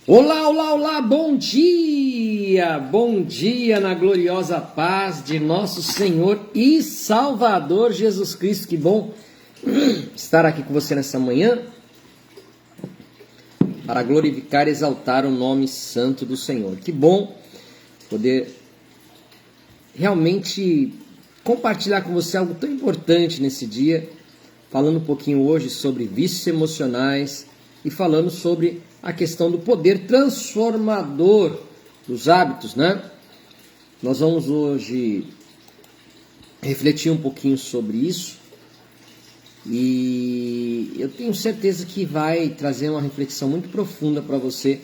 Olá, olá, olá, bom dia na gloriosa paz de nosso Senhor e Salvador Jesus Cristo. Que bom estar aqui com você nessa manhã para glorificar e exaltar o nome santo do Senhor. Que bom poder realmente compartilhar com você algo tão importante nesse dia, falando um pouquinho hoje sobre vícios emocionais e falando sobre a questão do poder transformador dos hábitos, né? Nós vamos hoje refletir um pouquinho sobre isso e eu tenho certeza que vai trazer uma reflexão muito profunda para você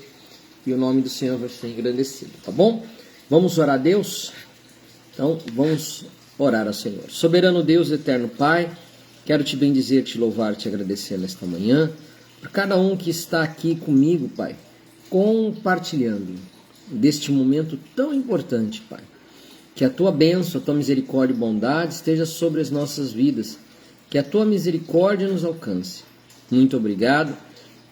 e o nome do Senhor vai ser engrandecido, tá bom? Vamos orar a Deus? Então, vamos orar ao Senhor. Soberano Deus, eterno Pai, quero te bendizer, te louvar, te agradecer nesta manhã, por cada um que está aqui comigo, Pai, compartilhando deste momento tão importante, Pai. Que a Tua bênção, a Tua misericórdia e bondade esteja sobre as nossas vidas. Que a Tua misericórdia nos alcance. Muito obrigado.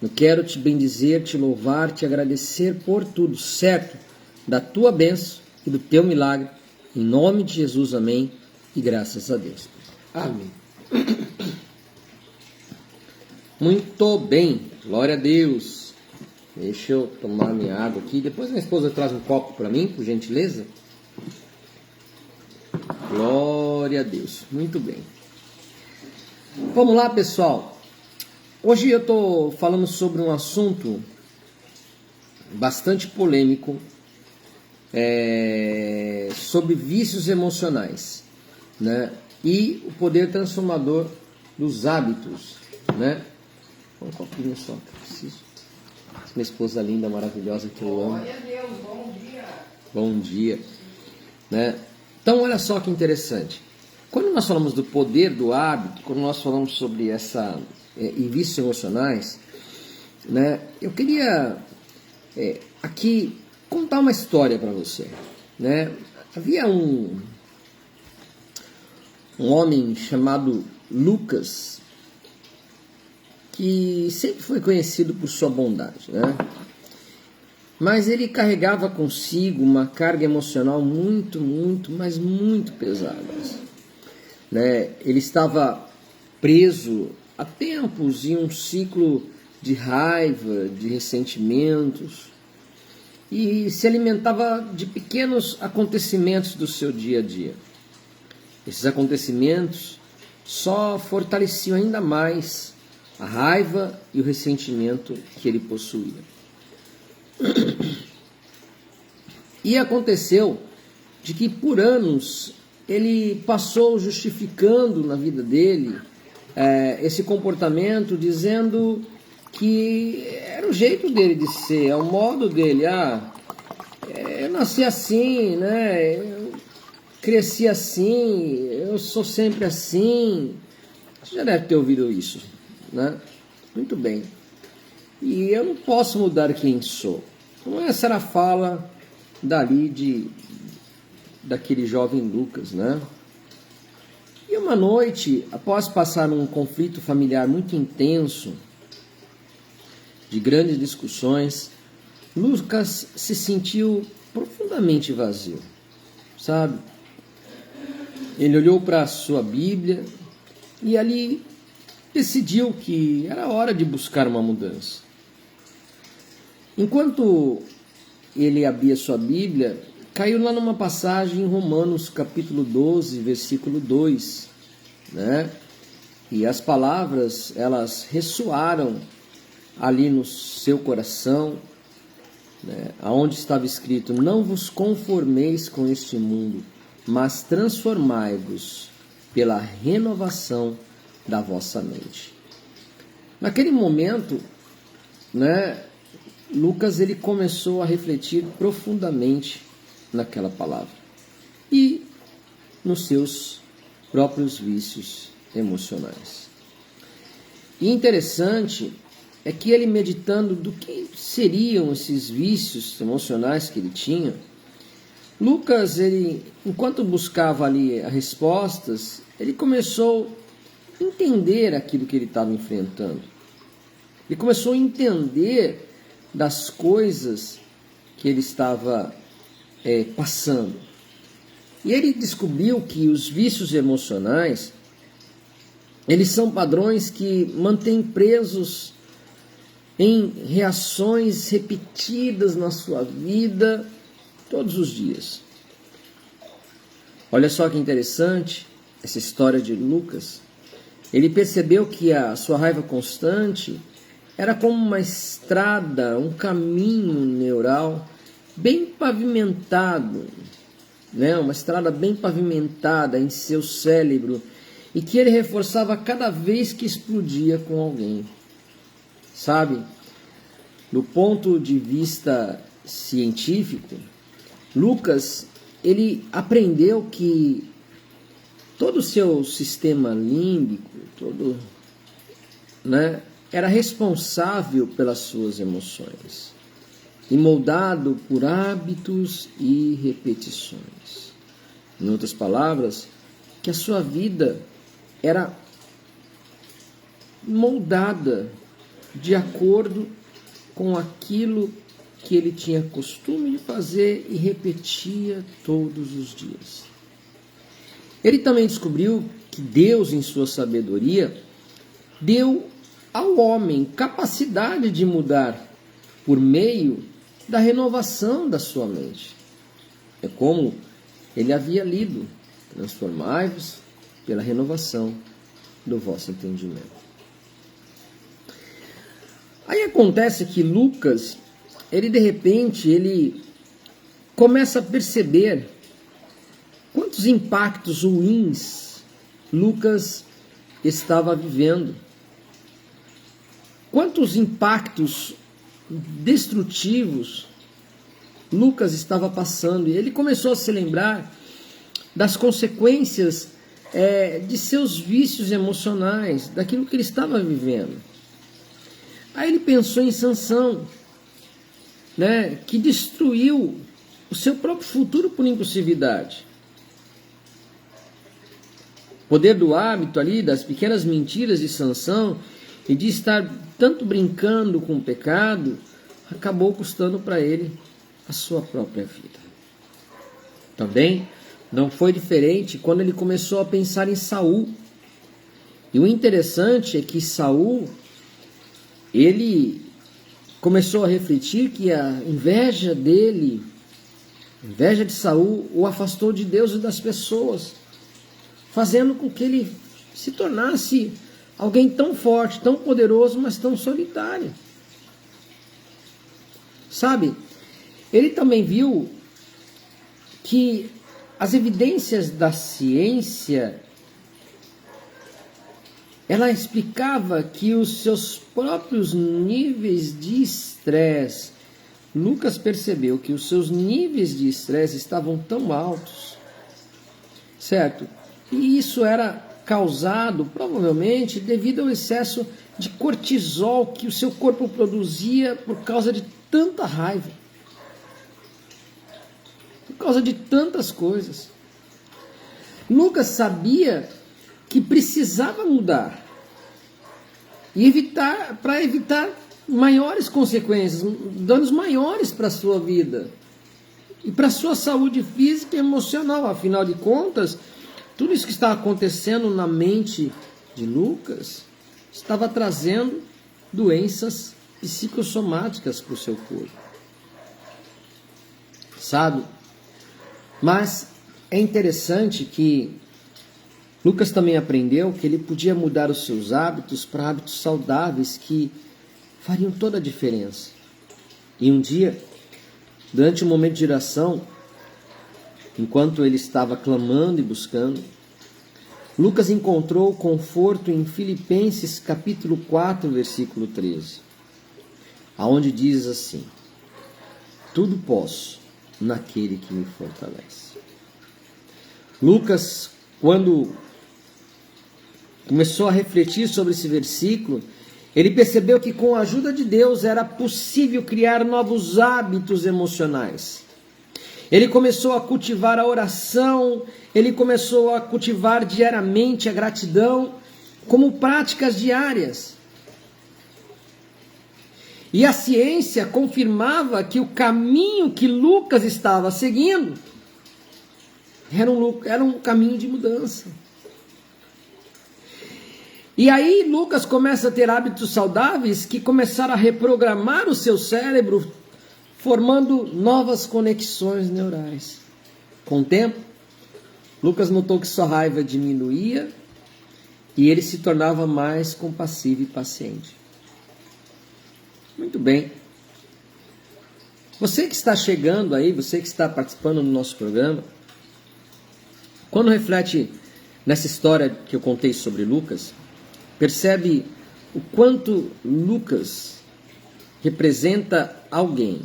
Eu quero te bendizer, te louvar, te agradecer por tudo, certo? Da Tua bênção e do Teu milagre. Em nome de Jesus, amém. E graças a Deus. Amém. Muito bem, glória a Deus. Deixa eu tomar minha água aqui. Depois minha esposa traz um copo para mim, por gentileza. Glória a Deus, muito bem. Vamos lá, pessoal. Hoje eu estou falando sobre um assunto bastante polêmico, sobre vícios emocionais, né? E o poder transformador dos hábitos, né? Um copinho só, que eu preciso. Minha esposa linda, maravilhosa, que eu amo. Glória a Deus, bom dia. Bom dia. Né? Então, olha só que interessante. Quando nós falamos do poder do hábito, quando nós falamos sobre e vícios emocionais, né? Eu queria aqui contar uma história para você. Né? Havia um homem chamado Lucas, que sempre foi conhecido por sua bondade, né? Mas ele carregava consigo uma carga emocional muito, mas muito pesada, né? Ele estava preso há tempos em um ciclo de raiva, de ressentimentos, e se alimentava de pequenos acontecimentos do seu dia a dia. Esses acontecimentos só fortaleciam ainda mais a raiva e o ressentimento que ele possuía. E aconteceu de que por anos ele passou justificando na vida dele esse comportamento, dizendo que era o jeito dele de ser, é o modo dele. Eu nasci assim, né? Eu cresci assim, eu sou sempre assim. Você já deve ter ouvido isso, né? Muito bem. E eu não posso mudar quem sou. Então essa era a fala daquele jovem Lucas, né? E uma noite, após passar um conflito familiar muito intenso, de grandes discussões, Lucas se sentiu profundamente vazio, sabe? Ele olhou para a sua Bíblia e ali decidiu que era hora de buscar uma mudança. Enquanto ele abria sua Bíblia, caiu lá numa passagem em Romanos capítulo 12, versículo 2, né? E as palavras, elas ressoaram ali no seu coração, né? Aonde estava escrito: não vos conformeis com este mundo, mas transformai-vos pela renovação da vossa mente. Naquele momento, né, Lucas ele começou a refletir profundamente naquela palavra e nos seus próprios vícios emocionais. E interessante é que ele, meditando do que seriam esses vícios emocionais que ele tinha, Lucas, enquanto buscava ali as respostas, ele começou a entender aquilo que ele estava enfrentando. Ele começou a entender das coisas que ele estava passando. E ele descobriu que os vícios emocionais, eles são padrões que mantêm presos em reações repetidas na sua vida todos os dias. Olha só que interessante essa história de Lucas. Ele percebeu que a sua raiva constante era como uma estrada, um caminho neural bem pavimentado, né? Uma estrada bem pavimentada em seu cérebro, e que ele reforçava cada vez que explodia com alguém. Sabe, do ponto de vista científico, Lucas, ele aprendeu que todo o seu sistema límbico, era responsável pelas suas emoções e moldado por hábitos e repetições. Em outras palavras, que a sua vida era moldada de acordo com aquilo que ele tinha costume de fazer e repetia todos os dias. Ele também descobriu que Deus, em sua sabedoria, deu ao homem capacidade de mudar por meio da renovação da sua mente. É como ele havia lido: transformai-vos pela renovação do vosso entendimento. Aí acontece que Lucas, de repente, ele começa a perceber quantos impactos ruins Lucas estava vivendo. Quantos impactos destrutivos Lucas estava passando. E ele começou a se lembrar das consequências de seus vícios emocionais, daquilo que ele estava vivendo. Aí ele pensou em Sansão, que destruiu o seu próprio futuro por impulsividade. O poder do hábito ali, das pequenas mentiras de Sansão e de estar tanto brincando com o pecado, acabou custando para ele a sua própria vida. Também não foi diferente quando ele começou a pensar em Saul. E o interessante é que Saul, ele começou a refletir que a inveja dele, a inveja de Saul, o afastou de Deus e das pessoas, fazendo com que ele se tornasse alguém tão forte, tão poderoso, mas tão solitário. Sabe, ele também viu que as evidências da ciência, ela explicava que os seus próprios níveis de estresse, Lucas percebeu que os seus níveis de estresse estavam tão altos, certo? E isso era causado, provavelmente, devido ao excesso de cortisol que o seu corpo produzia por causa de tanta raiva, por causa de tantas coisas. Lucas sabia que precisava mudar e para evitar maiores consequências, danos maiores para a sua vida e para a sua saúde física e emocional. Afinal de contas, tudo isso que está acontecendo na mente de Lucas estava trazendo doenças psicossomáticas para o seu corpo. Sabe? Mas é interessante que Lucas também aprendeu que ele podia mudar os seus hábitos para hábitos saudáveis que fariam toda a diferença. E um dia, durante um momento de oração, enquanto ele estava clamando e buscando, Lucas encontrou conforto em Filipenses capítulo 4, versículo 13, aonde diz assim: tudo posso naquele que me fortalece. Lucas, quando começou a refletir sobre esse versículo, ele percebeu que com a ajuda de Deus era possível criar novos hábitos emocionais. Ele começou a cultivar a oração, ele começou a cultivar diariamente a gratidão como práticas diárias. E a ciência confirmava que o caminho que Lucas estava seguindo era um caminho de mudança. E aí Lucas começa a ter hábitos saudáveis que começaram a reprogramar o seu cérebro, formando novas conexões neurais. Com o tempo, Lucas notou que sua raiva diminuía e ele se tornava mais compassivo e paciente. Muito bem. Você que está chegando aí, você que está participando do nosso programa, quando reflete nessa história que eu contei sobre Lucas, percebe o quanto Lucas representa alguém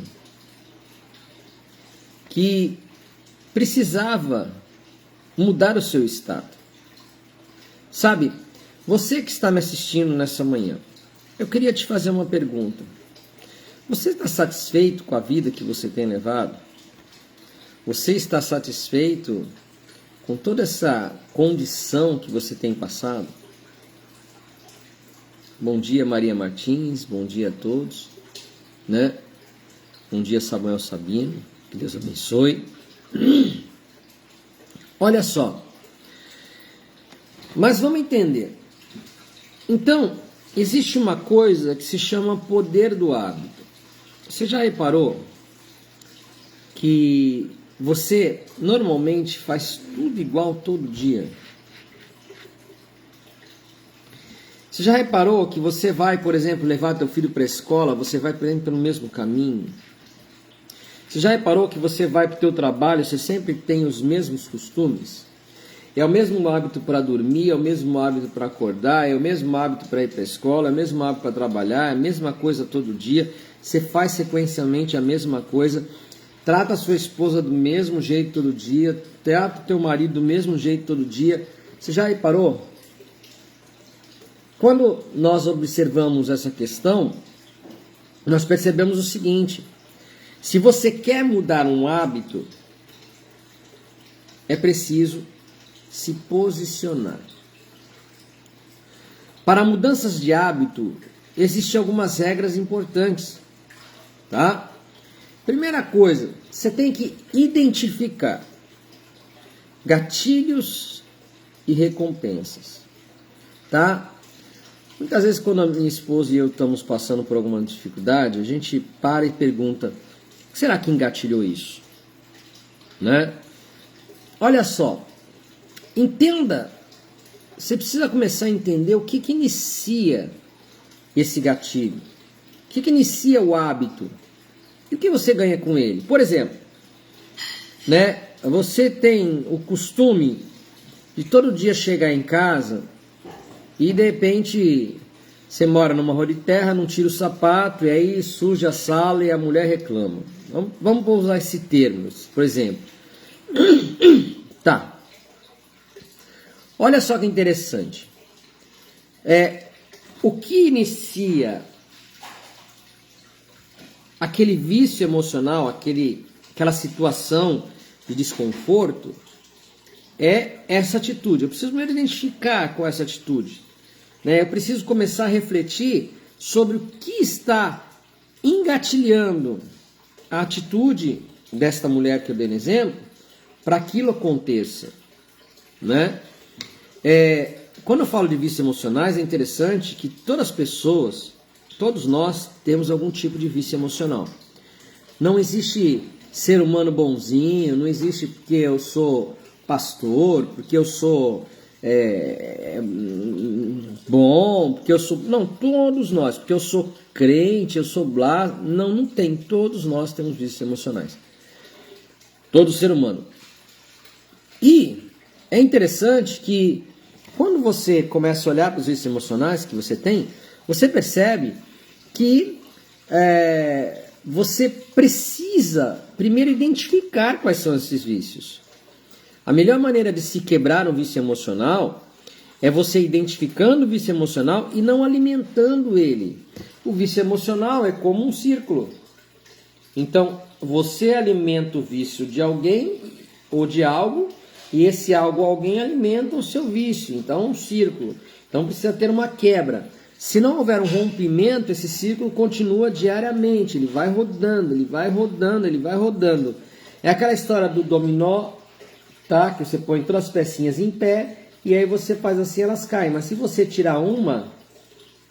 que precisava mudar o seu estado. Sabe, você que está me assistindo nessa manhã, eu queria te fazer uma pergunta. Você está satisfeito com a vida que você tem levado? Você está satisfeito com toda essa condição que você tem passado? Bom dia, Maria Martins, bom dia a todos, né? Bom dia, Samuel Sabino, que Deus abençoe. Olha só, mas vamos entender. Então, existe uma coisa que se chama poder do hábito. Você já reparou que você normalmente faz tudo igual todo dia? Você já reparou que você vai, por exemplo, levar teu filho para a escola, você vai, por exemplo, pelo mesmo caminho? Você já reparou que você vai para o teu trabalho, você sempre tem os mesmos costumes? É o mesmo hábito para dormir, é o mesmo hábito para acordar, é o mesmo hábito para ir para a escola, é o mesmo hábito para trabalhar, é a mesma coisa todo dia. Você faz sequencialmente a mesma coisa, trata a sua esposa do mesmo jeito todo dia, trata o teu marido do mesmo jeito todo dia. Você já reparou? Quando nós observamos essa questão, nós percebemos o seguinte: se você quer mudar um hábito, é preciso se posicionar. Para mudanças de hábito, existem algumas regras importantes, tá? Primeira coisa, você tem que identificar gatilhos e recompensas, tá? Muitas vezes, quando a minha esposa e eu estamos passando por alguma dificuldade, a gente para e pergunta: o que será que engatilhou isso? Né? Olha só, entenda, você precisa começar a entender o que inicia esse gatilho, o que inicia o hábito e o que você ganha com ele. Por exemplo, né, você tem o costume de todo dia chegar em casa e de repente você mora numa rua de terra, não tira o sapato e aí suja a sala e a mulher reclama. Vamos usar esse termo, por exemplo. Tá. Olha só que interessante. O que inicia aquele vício emocional, aquela situação de desconforto, é essa atitude. Eu preciso primeiro identificar qual é essa atitude. Eu preciso começar a refletir sobre o que está engatilhando a atitude desta mulher que eu dei no exemplo para aquilo aconteça, né? Quando eu falo de vícios emocionais, é interessante que todas as pessoas, todos nós temos algum tipo de vício emocional. Não existe ser humano bonzinho, não existe porque eu sou pastor, porque eu sou bom, porque eu sou... Não, todos nós, porque eu sou crente, eu sou blá... Não tem. Todos nós temos vícios emocionais. Todo ser humano. E é interessante que quando você começa a olhar para os vícios emocionais que você tem, você percebe que você precisa primeiro identificar quais são esses vícios. A melhor maneira de se quebrar um vício emocional é você identificando o vício emocional e não alimentando ele. O vício emocional é como um círculo. Então, você alimenta o vício de alguém ou de algo, e esse algo ou alguém alimenta o seu vício. Então, é um círculo. Então, precisa ter uma quebra. Se não houver um rompimento, esse ciclo continua diariamente, ele vai rodando, ele vai rodando, ele vai rodando. É aquela história do dominó, tá? Que você põe todas as pecinhas em pé e aí você faz assim, elas caem. Mas se você tirar uma,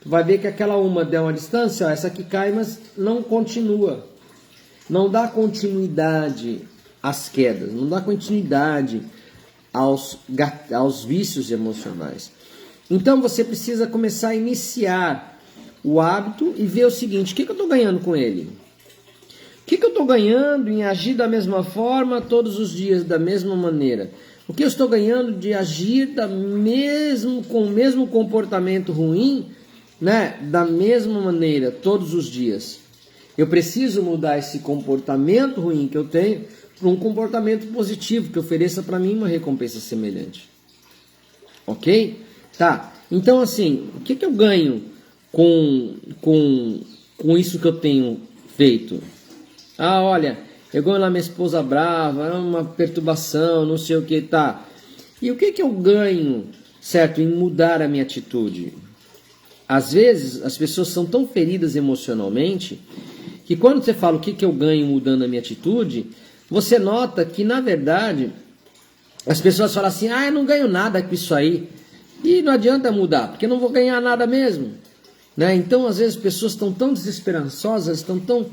tu vai ver que aquela uma der uma distância, ó, essa aqui cai, mas não continua. Não dá continuidade às quedas, não dá continuidade aos vícios emocionais. Então você precisa começar a iniciar o hábito e ver o seguinte: o que eu estou ganhando com ele? O que eu estou ganhando em agir da mesma forma todos os dias, da mesma maneira? O que eu estou ganhando de agir com o mesmo comportamento ruim, né, da mesma maneira todos os dias? Eu preciso mudar esse comportamento ruim que eu tenho para um comportamento positivo que ofereça para mim uma recompensa semelhante. Ok? Tá, então assim, o que eu ganho com isso que eu tenho feito? Ah, olha, eu ganho lá minha esposa brava, uma perturbação, não sei o que, tá. E o que eu ganho, certo, em mudar a minha atitude? Às vezes, as pessoas são tão feridas emocionalmente que quando você fala o que eu ganho mudando a minha atitude, você nota que, na verdade, as pessoas falam assim, eu não ganho nada com isso aí. E não adianta mudar, porque eu não vou ganhar nada mesmo. Né? Então, às vezes, as pessoas estão tão desesperançosas, estão tão,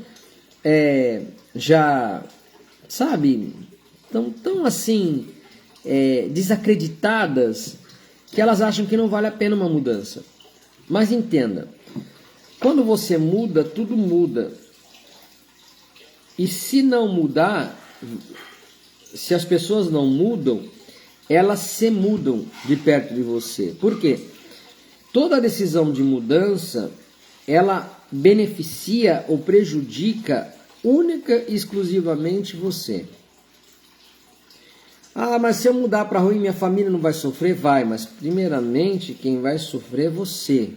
tão assim, desacreditadas, que elas acham que não vale a pena uma mudança. Mas entenda, quando você muda, tudo muda. E se não mudar, se as pessoas não mudam, elas se mudam de perto de você. Por quê? Toda decisão de mudança, ela beneficia ou prejudica única e exclusivamente você. Ah, mas se eu mudar para a rua, minha família não vai sofrer? Vai, mas primeiramente quem vai sofrer é você.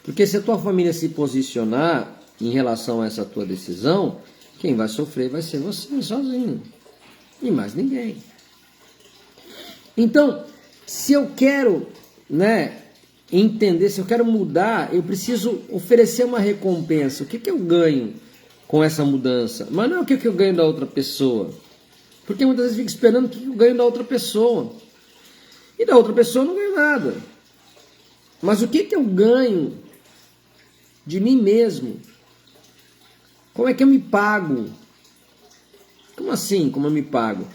Porque se a tua família se posicionar em relação a essa tua decisão, quem vai sofrer vai ser você sozinho. E mais ninguém. Então, se eu quero, entender, se eu quero mudar, eu preciso oferecer uma recompensa. O que eu ganho com essa mudança? Mas não é o que eu ganho da outra pessoa. Porque muitas vezes eu fico esperando o que eu ganho da outra pessoa. E da outra pessoa eu não ganho nada. Mas o que eu ganho de mim mesmo? Como é que eu me pago? Como assim, como eu me pago?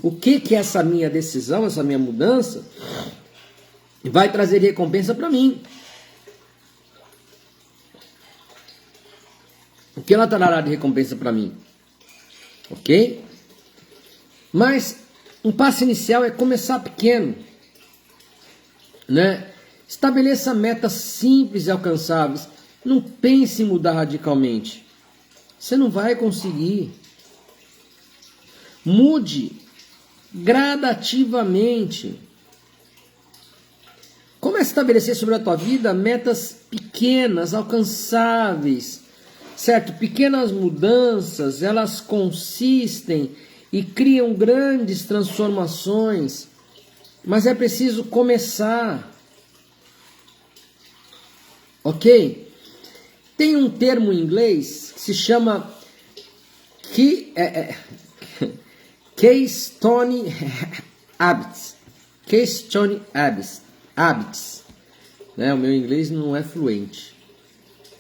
O que essa minha decisão, essa minha mudança vai trazer recompensa para mim? O que ela trará de recompensa para mim? Ok? Mas um passo inicial é começar pequeno, né? Estabeleça metas simples e alcançáveis. Não pense em mudar radicalmente. Você não vai conseguir. Mude gradativamente. Comece a estabelecer sobre a tua vida metas pequenas, alcançáveis. Certo? Pequenas mudanças, elas consistem e criam grandes transformações. Mas é preciso começar. Ok? Tem um termo em inglês que se chama Keystone Habits. Keystone Habits. Né? O meu inglês não é fluente.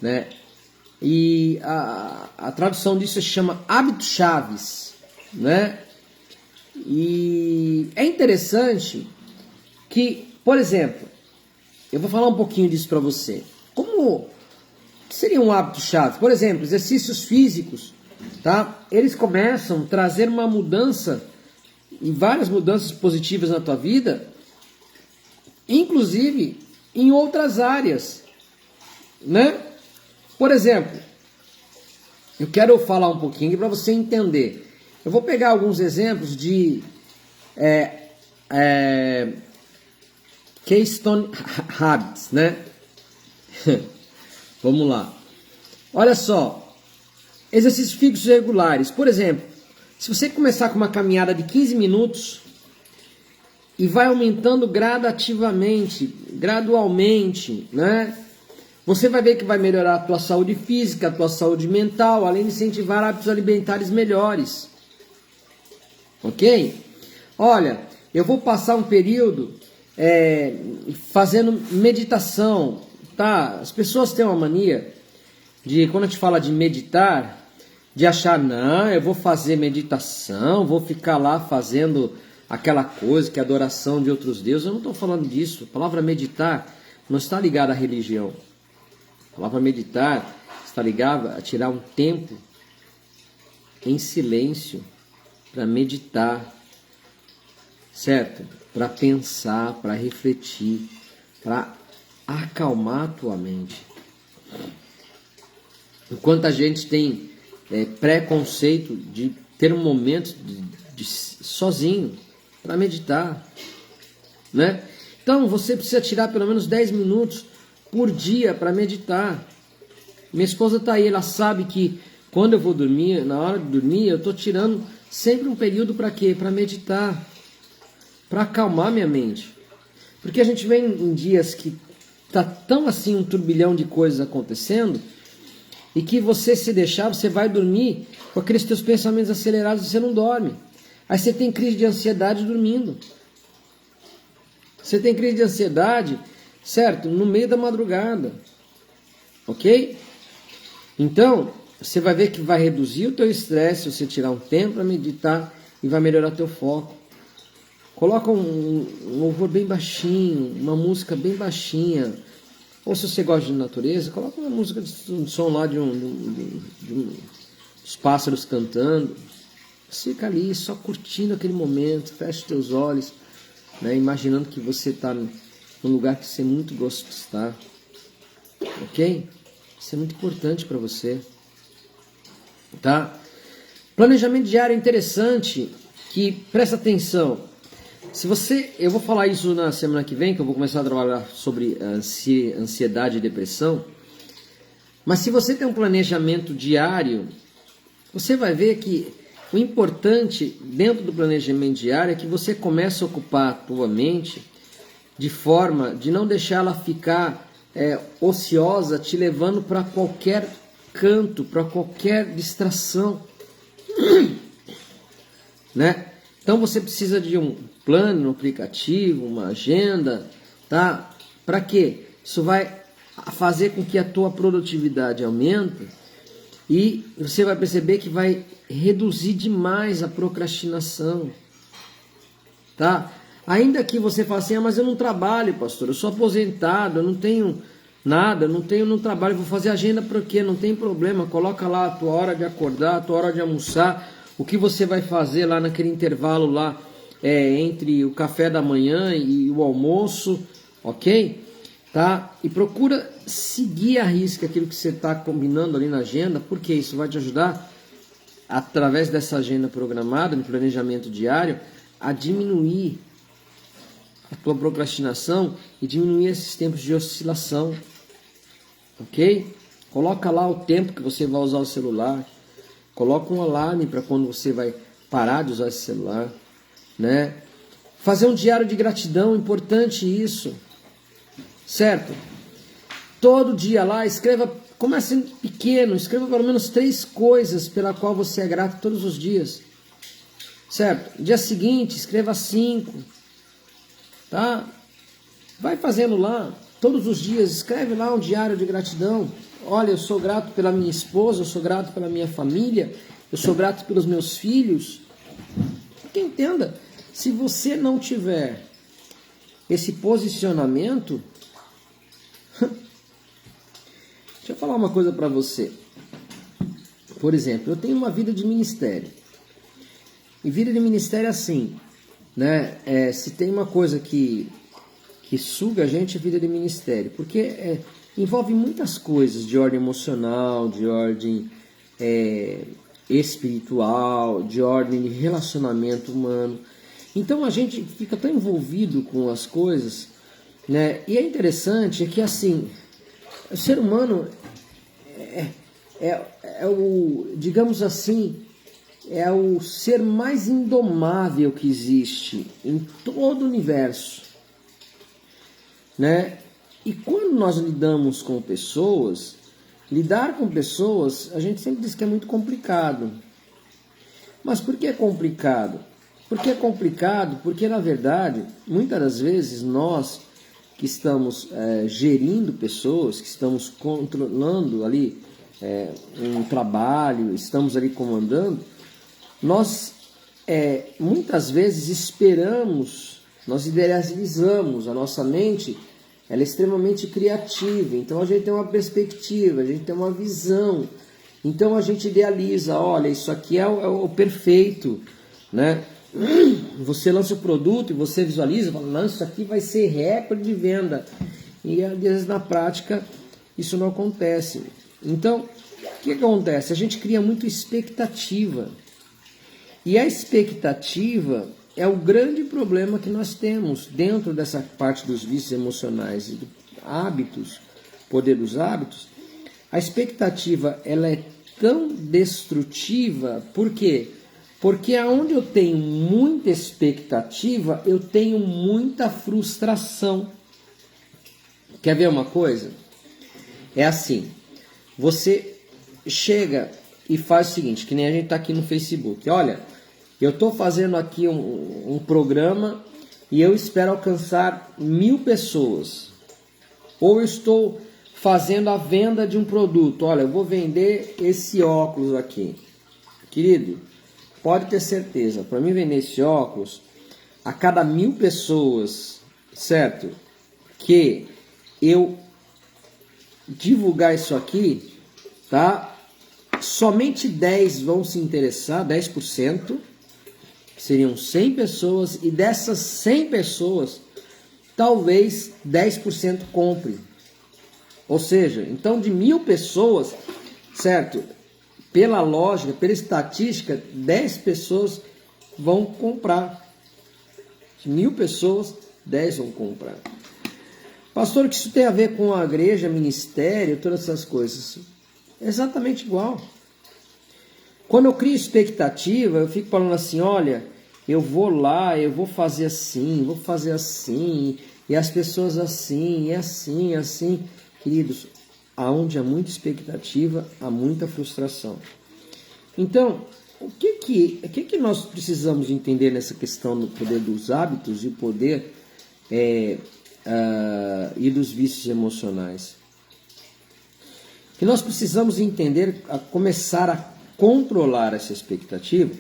Né? E a tradução disso se chama hábitos chaves. Né? E é interessante que, por exemplo, eu vou falar um pouquinho disso para você. Como seria um hábito chave? Por exemplo, exercícios físicos, tá? Eles começam a trazer uma mudança e várias mudanças positivas na tua vida, inclusive em outras áreas, né? Por exemplo, eu quero falar um pouquinho para você entender. Eu vou pegar alguns exemplos de Keystone Habits, né? Vamos lá. Olha só. Exercícios fixos e regulares. Por exemplo, se você começar com uma caminhada de 15 minutos e vai aumentando gradativamente, gradualmente, né? Você vai ver que vai melhorar a tua saúde física, a tua saúde mental, além de incentivar hábitos alimentares melhores. Ok? Olha, eu vou passar um período fazendo meditação, tá? As pessoas têm uma mania de, quando a gente fala de meditar, de achar, não, eu vou fazer meditação, vou ficar lá fazendo aquela coisa que é adoração de outros deuses. Eu não estou falando disso. A palavra meditar não está ligada à religião. A palavra meditar está ligada a tirar um tempo em silêncio para meditar, certo? Para pensar, para refletir, para acalmar a tua mente. Enquanto a gente tem preconceito de ter um momento de sozinho para meditar, né? Então você precisa tirar pelo menos 10 minutos por dia para meditar. Minha esposa está aí, ela sabe que quando eu vou dormir, na hora de dormir, eu estou tirando sempre um período para quê? Para meditar, para acalmar minha mente. Porque a gente vem em dias que está tão assim um turbilhão de coisas acontecendo, e que você, se deixar, você vai dormir com aqueles teus pensamentos acelerados e você não dorme. Aí você tem crise de ansiedade dormindo. Você tem crise de ansiedade, certo? No meio da madrugada. Ok? Então, você vai ver que vai reduzir o teu estresse, você tirar um tempo para meditar e vai melhorar teu foco. Coloca um louvor bem baixinho, uma música bem baixinha. Ou se você gosta de natureza, coloca uma música, um som lá de uns pássaros cantando. Você fica ali só curtindo aquele momento, fecha os teus olhos, né, imaginando que você está num lugar que você muito gosta de estar. Ok? Isso é muito importante para você. Tá? Planejamento diário é interessante, que presta atenção. Eu vou falar isso na semana que vem, que eu vou começar a trabalhar sobre ansiedade e depressão. Mas se você tem um planejamento diário, você vai ver que o importante dentro do planejamento diário é que você comece a ocupar a tua mente de forma de não deixar ela ficar ociosa, te levando para qualquer canto, para qualquer distração, né? Então você precisa de um plano, um aplicativo, uma agenda, tá? Para quê? Isso vai fazer com que a tua produtividade aumente e você vai perceber que vai reduzir demais a procrastinação, tá? Ainda que você fale assim, mas eu não trabalho, pastor, eu sou aposentado, eu não tenho nada, não trabalho, vou fazer agenda para quê? Não tem problema, coloca lá a tua hora de acordar, a tua hora de almoçar, o que você vai fazer lá naquele intervalo lá, entre o café da manhã e o almoço, ok? Tá? E procura seguir à risca aquilo que você está combinando ali na agenda, porque isso vai te ajudar, através dessa agenda programada, no planejamento diário, a diminuir a tua procrastinação e diminuir esses tempos de oscilação, ok? Coloca lá o tempo que você vai usar o celular, coloca um alarme para quando você vai parar de usar esse celular, né? Fazer um diário de gratidão, importante isso, certo? Todo dia lá, comece pequeno, escreva pelo menos 3 coisas pela qual você é grato todos os dias, certo? Dia seguinte, escreva 5, tá? Vai fazendo lá, todos os dias, escreve lá um diário de gratidão. Olha, eu sou grato pela minha esposa, eu sou grato pela minha família, eu sou grato pelos meus filhos. Porque entenda, se você não tiver esse posicionamento, deixa eu falar uma coisa para você. Por exemplo, eu tenho uma vida de ministério. E vida de ministério é assim, né? Se tem uma coisa que suga a gente, é vida de ministério. Porque envolve muitas coisas de ordem emocional, de ordem espiritual, de ordem de relacionamento humano. Então a gente fica tão envolvido com as coisas, né? E é interessante que assim, o ser humano é o, digamos assim, é o ser mais indomável que existe em todo o universo, né? E quando nós lidamos com pessoas, lidar com pessoas, a gente sempre diz que é muito complicado. Mas por que é complicado? Por que é complicado? Porque, na verdade, muitas das vezes nós que estamos gerindo pessoas, que estamos controlando ali um trabalho, estamos ali comandando, nós muitas vezes esperamos, nós idealizamos, a nossa mente ela é extremamente criativa, então a gente tem uma perspectiva, a gente tem uma visão, então a gente idealiza, olha, isso aqui é o perfeito, né? Você lança o produto e você visualiza, fala, não, isso aqui vai ser recorde de venda, e às vezes na prática isso não acontece. Então, o que acontece? A gente cria muita expectativa, e a expectativa é o grande problema que nós temos dentro dessa parte dos vícios emocionais e dos hábitos, poder dos hábitos. A expectativa ela é tão destrutiva, por quê? Porque aonde eu tenho muita expectativa, eu tenho muita frustração. Quer ver uma coisa? É assim, você chega e faz o seguinte, que nem a gente está aqui no Facebook, olha, eu estou fazendo aqui um programa e eu espero alcançar 1000 pessoas. Ou eu estou fazendo a venda de um produto. Olha, eu vou vender esse óculos aqui. Querido, pode ter certeza, para mim vender esse óculos, a cada 1000 pessoas, certo? Que eu divulgar isso aqui, tá? Somente 10 vão se interessar, 10%. Seriam 100 pessoas e dessas 100 pessoas, talvez 10% compre. Ou seja, então de 1000 pessoas, certo? Pela lógica, pela estatística, 10 pessoas vão comprar. De 1000 pessoas, 10 vão comprar. Pastor, o que isso tem a ver com a igreja, ministério, todas essas coisas? É exatamente igual. Quando eu crio expectativa, eu fico falando assim, olha, eu vou lá, eu vou fazer assim, e as pessoas assim, e assim, assim. Queridos, aonde há muita expectativa, há muita frustração. Então, o que nós precisamos entender nessa questão do poder dos hábitos e o poder e dos vícios emocionais? Que nós precisamos entender, começar a controlar essa expectativa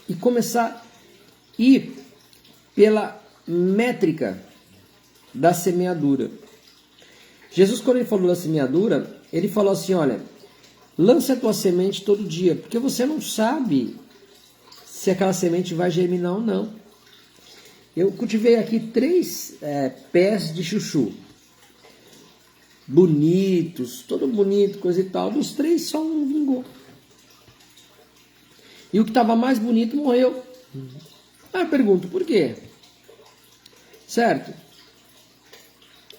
e começar a ir pela métrica da semeadura. Jesus, quando ele falou da semeadura, ele falou assim, olha, lance a tua semente todo dia, porque você não sabe se aquela semente vai germinar ou não. Eu cultivei aqui 3 pés de chuchu, bonitos, todo bonito, coisa e tal. Dos 3, só um vingou. E o que estava mais bonito morreu. Aí eu pergunto, por quê? Certo?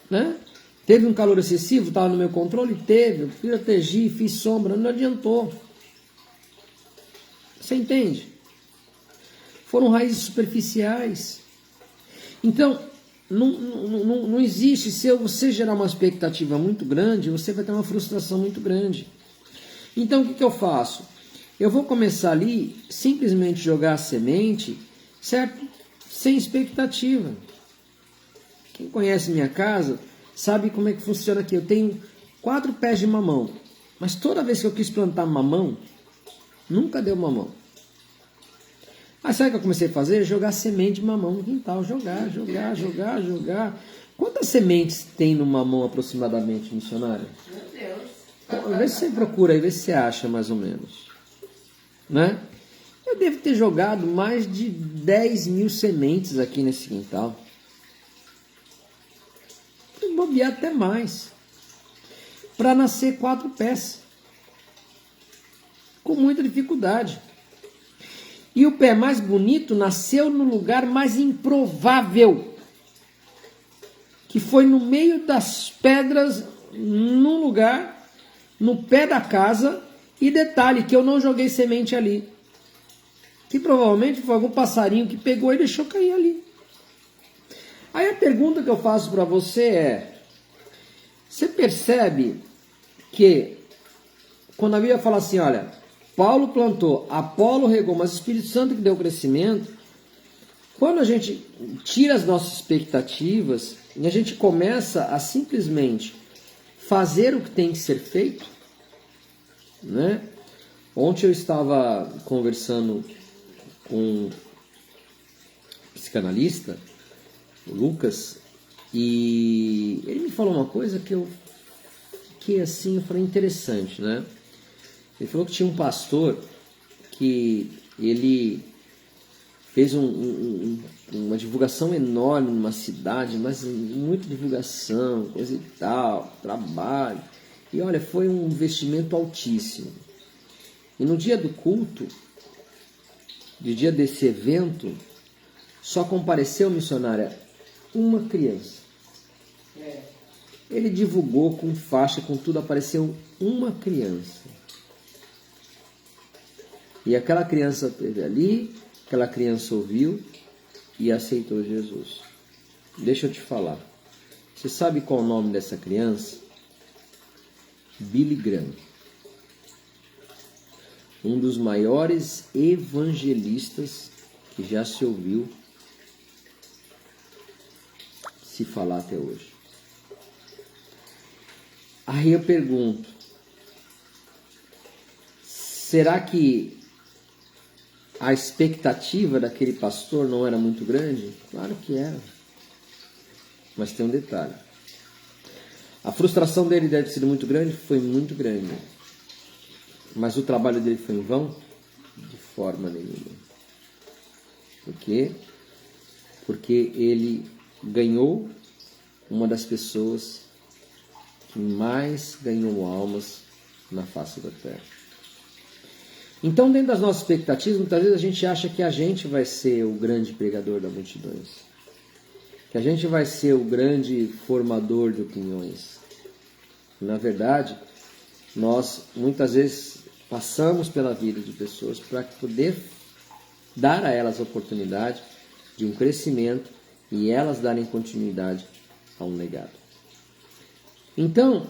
Né? Teve um calor excessivo, estava no meu controle? Teve. Eu protegi, fiz sombra, não adiantou. Você entende? Foram raízes superficiais. Então, não existe, se você gerar uma expectativa muito grande, você vai ter uma frustração muito grande. Então, o que eu faço? Eu vou começar ali, simplesmente jogar a semente, certo? Sem expectativa. Quem conhece minha casa sabe como é que funciona aqui. Eu tenho 4 pés de mamão, mas toda vez que eu quis plantar mamão, nunca deu mamão. Aí sabe o que eu comecei a fazer? Jogar semente de mamão no quintal. Jogar. Quantas sementes tem no mamão aproximadamente, missionário? Meu Deus. Vê se você procura aí, vê se você acha mais ou menos. Né? Eu devo ter jogado mais de 10.000 sementes aqui nesse quintal. Vou bobear até mais. Para nascer 4 pés. Com muita dificuldade. E o pé mais bonito nasceu no lugar mais improvável, que foi no meio das pedras, num lugar, no pé da casa, E detalhe, que eu não joguei semente ali. Que provavelmente foi algum passarinho que pegou e deixou cair ali. Aí a pergunta que eu faço para você é: você percebe que quando a Bíblia fala assim, olha, Paulo plantou, Apolo regou, mas o Espírito Santo que deu o crescimento, quando a gente tira as nossas expectativas e a gente começa a simplesmente fazer o que tem que ser feito, né? Ontem eu estava conversando com um psicanalista, o Lucas, e ele me falou uma coisa que eu fiquei assim, eu falei, interessante, né? Ele falou que tinha um pastor que ele fez uma divulgação enorme numa cidade, mas muita divulgação, coisa e tal, trabalho. E olha, foi um investimento altíssimo. E no dia do culto, no dia desse evento, só compareceu, missionária, uma criança. Ele divulgou com faixa, com tudo, apareceu uma criança. E aquela criança esteve ali, aquela criança ouviu e aceitou Jesus. Deixa eu te falar. Você sabe qual é o nome dessa criança? Billy Graham. Um dos maiores evangelistas que já se ouviu se falar até hoje. Aí eu pergunto, será que a expectativa daquele pastor não era muito grande? Claro que era. Mas tem um detalhe. A frustração dele deve ter sido muito grande? Foi muito grande. Mas o trabalho dele foi em vão? De forma nenhuma. Por quê? Porque ele ganhou uma das pessoas que mais ganhou almas na face da terra. Então, dentro das nossas expectativas, muitas vezes a gente acha que a gente vai ser o grande pregador das multidões, que a gente vai ser o grande formador de opiniões. Na verdade, nós muitas vezes passamos pela vida de pessoas para poder dar a elas a oportunidade de um crescimento e elas darem continuidade a um legado. Então,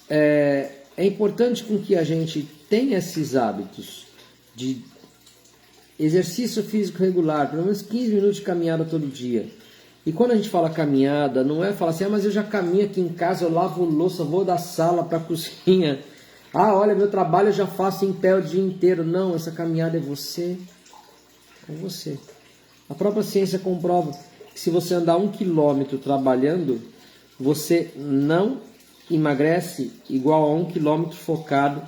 é importante com que a gente tenha esses hábitos de exercício físico regular, pelo menos 15 minutos de caminhada todo dia. E quando a gente fala caminhada, não é falar assim, mas eu já caminho aqui em casa, eu lavo louça, vou da sala para a cozinha. Olha, meu trabalho eu já faço em pé o dia inteiro. Não, essa caminhada é você com você. A própria ciência comprova que se você andar 1 quilômetro trabalhando, você não emagrece igual a 1 quilômetro focado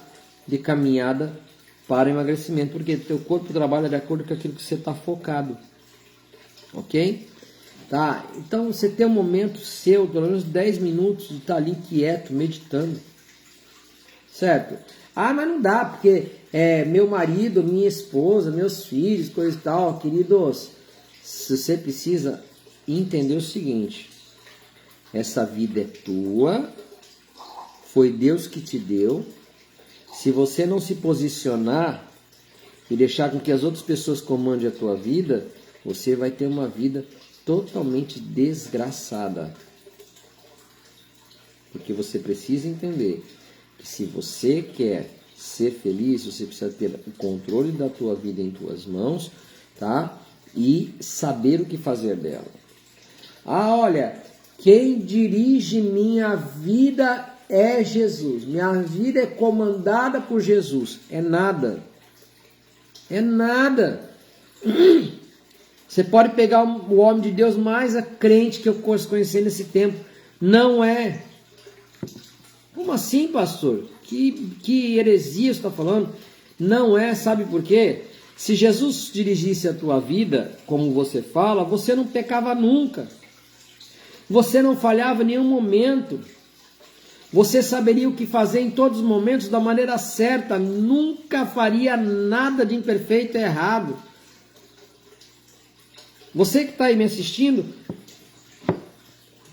de caminhada para emagrecimento, porque teu corpo trabalha de acordo com aquilo que você está focado, ok? Tá? Então você tem um momento seu, pelo menos 10 minutos de estar ali quieto, meditando, certo? Mas não dá, porque meu marido, minha esposa, meus filhos, coisa e tal. Queridos, você precisa entender o seguinte: essa vida é tua, foi Deus que te deu. Se você não se posicionar e deixar com que as outras pessoas comandem a tua vida, você vai ter uma vida totalmente desgraçada. Porque você precisa entender que se você quer ser feliz, você precisa ter o controle da tua vida em tuas mãos, tá? E saber o que fazer dela. Olha, quem dirige minha vida é Jesus. Minha vida é comandada por Jesus. É nada. É nada. Você pode pegar o homem de Deus mais crente que eu conheci nesse tempo. Não é. Como assim, pastor? Que heresia você está falando? Não é, sabe por quê? Se Jesus dirigisse a tua vida, como você fala, você não pecava nunca. Você não falhava em nenhum momento. Você saberia o que fazer em todos os momentos da maneira certa. Nunca faria nada de imperfeito e errado. Você que está aí me assistindo,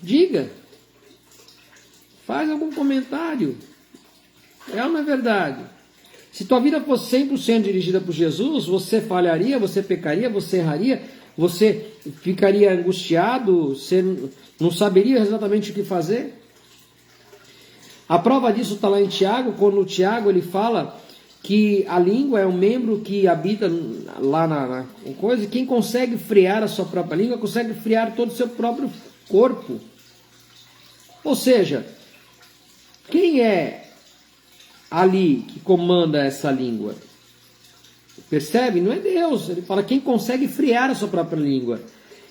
diga. Faz algum comentário. É ou não é verdade? Se tua vida fosse 100% dirigida por Jesus, você falharia, você pecaria, você erraria, você ficaria angustiado, você não saberia exatamente o que fazer. A prova disso está lá em Tiago, quando o Tiago ele fala que a língua é um membro que habita lá na coisa, e quem consegue frear a sua própria língua, consegue frear todo o seu próprio corpo. Ou seja, quem é ali que comanda essa língua? Percebe? Não é Deus. Ele fala quem consegue frear a sua própria língua.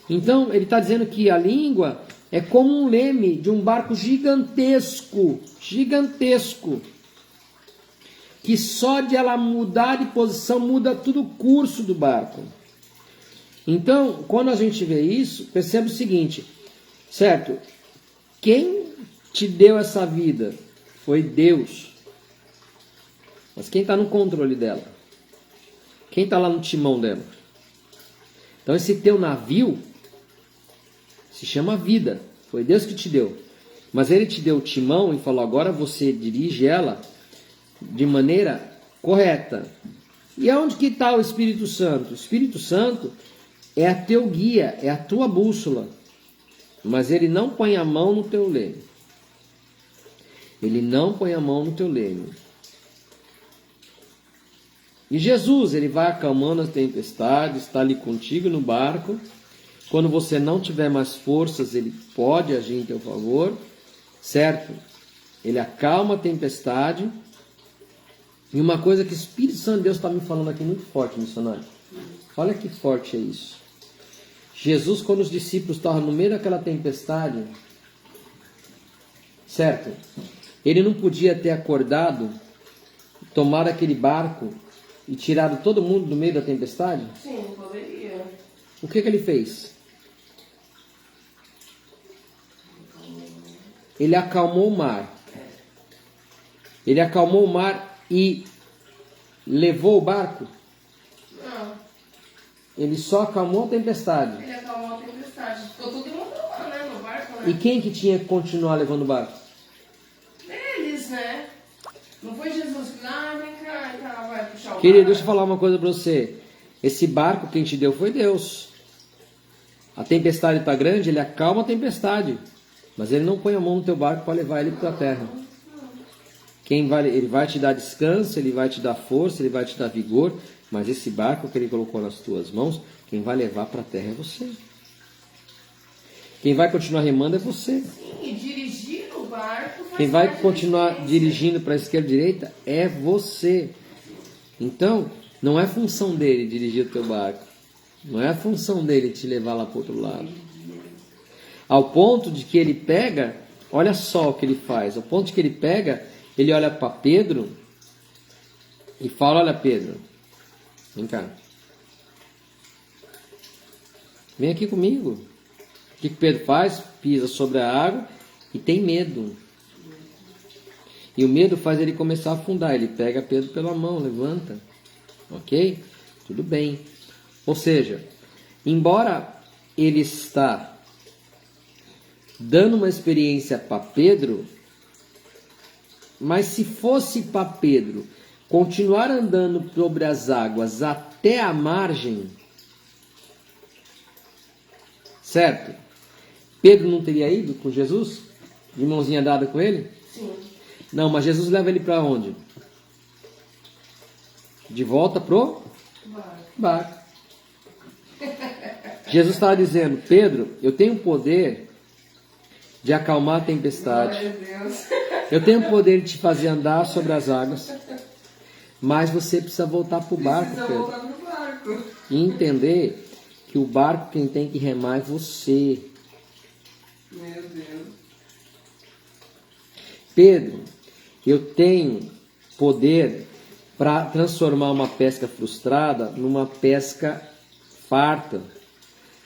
Então, ele está dizendo que a língua é como um leme de um barco gigantesco, que só de ela mudar de posição muda todo o curso do barco. Então, quando a gente vê isso, percebe o seguinte, certo? Quem te deu essa vida foi Deus. Mas quem está no controle dela? Quem está lá no timão dela? Então esse teu navio se chama vida. Foi Deus que te deu. Mas Ele te deu o timão e falou, agora você dirige ela de maneira correta. E aonde que está o Espírito Santo? O Espírito Santo é a teu guia, é a tua bússola. Mas ele não põe a mão no teu leme. Ele não põe a mão no teu leme. E Jesus, ele vai acalmando as tempestades, está ali contigo no barco. Quando você não tiver mais forças, ele pode agir em teu favor, certo? Ele acalma a tempestade. E uma coisa que o Espírito Santo de Deus está me falando aqui muito forte, missionário. Olha que forte é isso. Jesus, quando os discípulos estavam no meio daquela tempestade, certo? Ele não podia ter acordado, tomado aquele barco e tirado todo mundo do meio da tempestade? Sim, poderia. O que ele fez? Ele acalmou o mar. Ele acalmou o mar e levou o barco? Não. Ele só acalmou a tempestade. Ele acalmou a tempestade. Ficou todo mundo lá, né? No barco, né? E quem que tinha que continuar levando o barco? Eles, né? Não foi Jesus que vem cá, vai puxar o barco. Querido, deixa eu falar uma coisa para você. Esse barco quem te deu foi Deus. A tempestade está grande, ele acalma a tempestade. Mas ele não põe a mão no teu barco para levar ele para a terra. Ele vai te dar descanso, ele vai te dar força, ele vai te dar vigor. Mas esse barco que ele colocou nas tuas mãos, quem vai levar para a terra é você. Quem vai continuar remando é você. Sim, e dirigir o barco faz Quem vai parte da continuar experiência. dirigindo para a esquerda e direita é você. Então, não é função dele dirigir o teu barco. Não é a função dele te levar lá para o outro lado. Ao ponto de que ele pega, olha só o que ele faz. Ao ponto de que ele pega, ele olha para Pedro e fala, olha Pedro, vem cá. Vem aqui comigo. O que Pedro faz? Pisa sobre a água e tem medo. E o medo faz ele começar a afundar. Ele pega Pedro pela mão, levanta. Ok? Tudo bem. Ou seja, embora ele está dando uma experiência para Pedro, mas se fosse para Pedro continuar andando sobre as águas até a margem, certo? Pedro não teria ido com Jesus? De mãozinha dada com ele? Sim. Não, mas Jesus leva ele para onde? De volta pro barco. Jesus estava dizendo, Pedro, eu tenho o poder de acalmar a tempestade. Glória a Deus. Eu tenho o poder de te fazer andar sobre as águas. Mas você precisa voltar para o barco, Precisa Pedro. voltar pro barco. E entender que o barco quem tem que remar é você. Meu Deus. Pedro, eu tenho poder para transformar uma pesca frustrada numa pesca farta.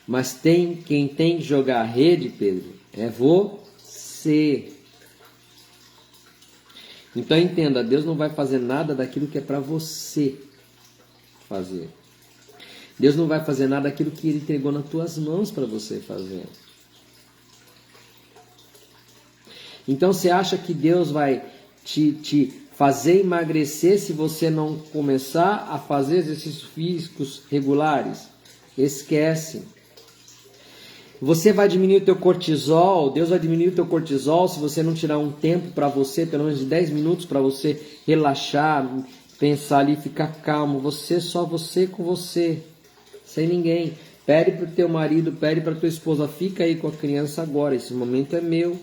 Mas quem tem que jogar a rede, Pedro, é você. Então entenda, Deus não vai fazer nada daquilo que é para você fazer. Deus não vai fazer nada daquilo que Ele entregou nas tuas mãos para você fazer. Então você acha que Deus vai te fazer emagrecer se você não começar a fazer exercícios físicos regulares. Esquece. Você vai diminuir o teu cortisol, Deus vai diminuir o teu cortisol se você não tirar um tempo para você, pelo menos de 10 minutos para você relaxar, pensar ali, ficar calmo. Só você com você, sem ninguém. Pede para o teu marido, pede para tua esposa, fica aí com a criança agora, esse momento é meu,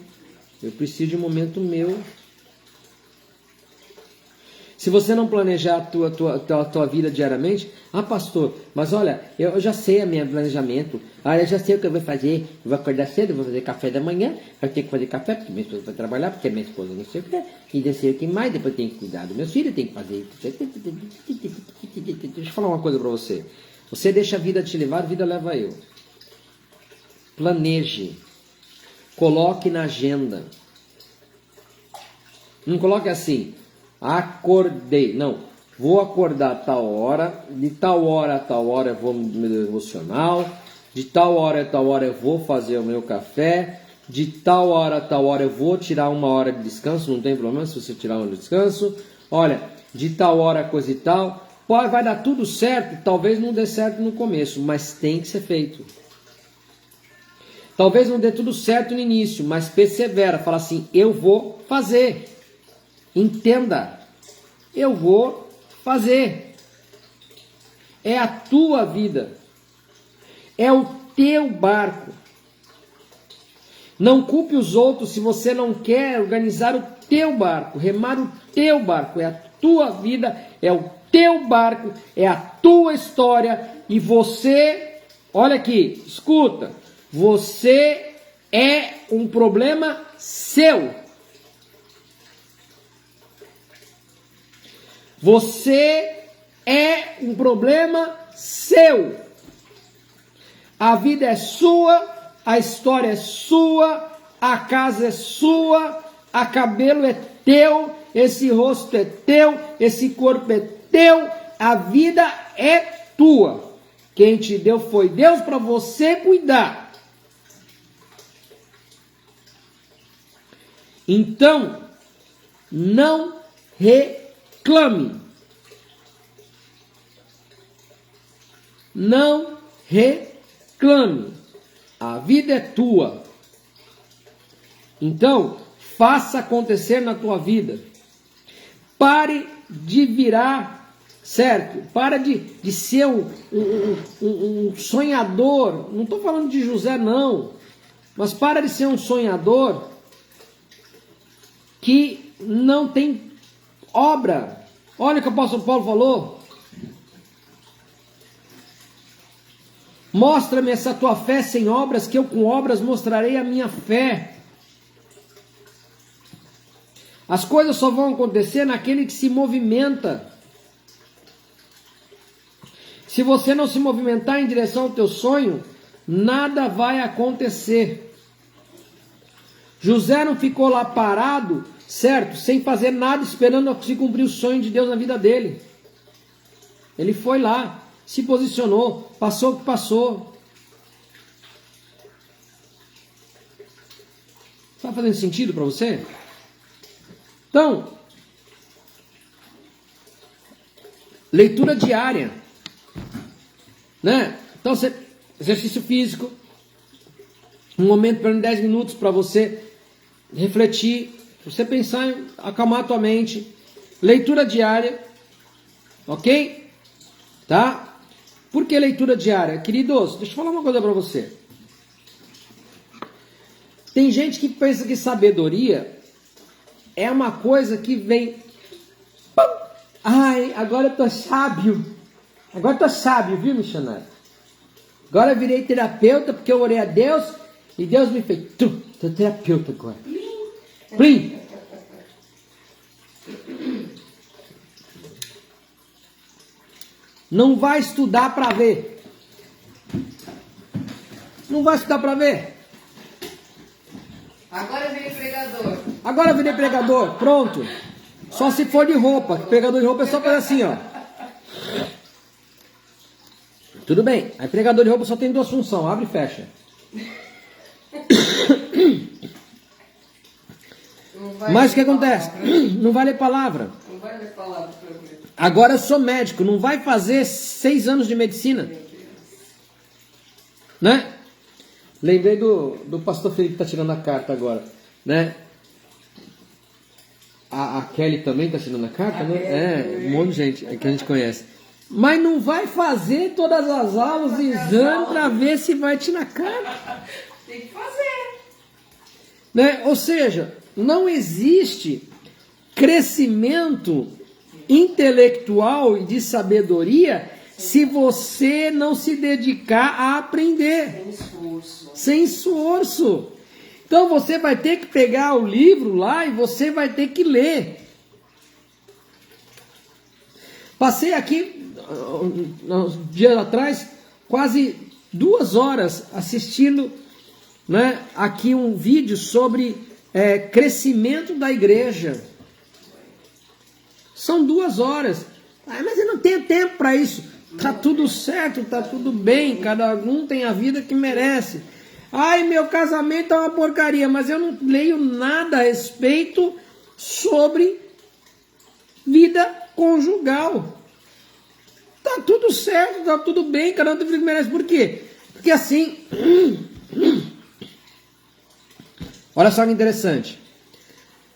eu preciso de um momento meu. Se você não planejar a tua vida diariamente, pastor, mas olha, eu já sei o meu planejamento, eu já sei o que eu vou fazer, eu vou acordar cedo, eu vou fazer café da manhã, eu tenho que fazer café porque minha esposa vai trabalhar, porque minha esposa não sei o que, e não sei o que mais, depois tem que cuidar dos meus filhos, tem que fazer... Deixa eu falar uma coisa para você, você deixa a vida te levar, a vida leva eu. Planeje, coloque na agenda, não coloque assim... Acordei, não, vou acordar a tal hora, de tal hora a tal hora eu vou no meu devocional, de tal hora a tal hora eu vou fazer o meu café, de tal hora a tal hora eu vou tirar uma hora de descanso, não tem problema se você tirar uma de descanso, olha, de tal hora coisa e tal, vai dar tudo certo, talvez não dê certo no começo, mas tem que ser feito. Talvez não dê tudo certo no início, mas persevera, fala assim, eu vou fazer. Entenda, eu vou fazer. É a tua vida. É o teu barco. Não culpe os outros se você não quer organizar o teu barco, remar o teu barco. É a tua vida, é o teu barco, é a tua história. E você, olha aqui, escuta, você é um problema seu. Você é um problema seu. A vida é sua, a história é sua, a casa é sua, a cabelo é teu, esse rosto é teu, esse corpo é teu, a vida é tua. Quem te deu foi Deus para você cuidar. Então, não reclame. Não reclame. A vida é tua. Então, faça acontecer na tua vida. Pare de virar, certo? Para de ser um sonhador. Não estou falando de José, não. Mas para de ser um sonhador que não tem obra. Olha o que o apóstolo Paulo falou. Mostra-me essa tua fé sem obras, que eu com obras mostrarei a minha fé. As coisas só vão acontecer naquele que se movimenta. Se você não se movimentar em direção ao teu sonho, nada vai acontecer. José não ficou lá parado, certo? Sem fazer nada, esperando se cumprir o sonho de Deus na vida dele. Ele foi lá, se posicionou, passou o que passou. Está fazendo sentido para você? Então, leitura diária, né? Então, exercício físico, um momento para 10 minutos para você refletir, você pensar em acalmar a tua mente, leitura diária, ok? Tá? Por que leitura diária? Queridos, deixa eu falar uma coisa para você. Tem gente que pensa que sabedoria é uma coisa que vem... Ai, agora eu tô sábio. Agora eu tô sábio, viu, missionário? Agora eu virei terapeuta porque eu orei a Deus e Deus me fez... Tô terapeuta agora. Plim! Não vai estudar para ver. Não vai estudar para ver. Agora virei pregador. Agora virei pregador, pronto. Só se for de roupa. Pregador de roupa é só fazer assim, ó. Tudo bem. Aí pregador de roupa só tem duas funções, abre e fecha. Mas o que acontece? Não vai ler palavra. vai ler palavra pra ver. Agora eu sou médico, não vai fazer 6 anos de medicina. Meu Deus. Né? Lembrei do pastor Felipe que está tirando a carta agora, né? A Kelly também está tirando a carta, né? Um monte de gente que a gente conhece. Mas não vai fazer todas as aulas e exame para ver se vai tirar carta. Tem que fazer. Né? Ou seja, não existe crescimento intelectual e de sabedoria se você não se dedicar a aprender. Sem esforço. Sem esforço. Então você vai ter que pegar o livro lá e você vai ter que ler. Passei aqui, uns dias atrás, quase 2 horas assistindo, né, aqui um vídeo sobre crescimento da igreja. São 2 horas. Ah, mas eu não tenho tempo para isso. Tá tudo certo, tá tudo bem. Cada um tem a vida que merece. Ai, meu casamento é uma porcaria, mas eu não leio nada a respeito sobre vida conjugal. Tá tudo certo, tá tudo bem, cada um tem a vida que merece. Por quê? Porque assim... Olha só que interessante.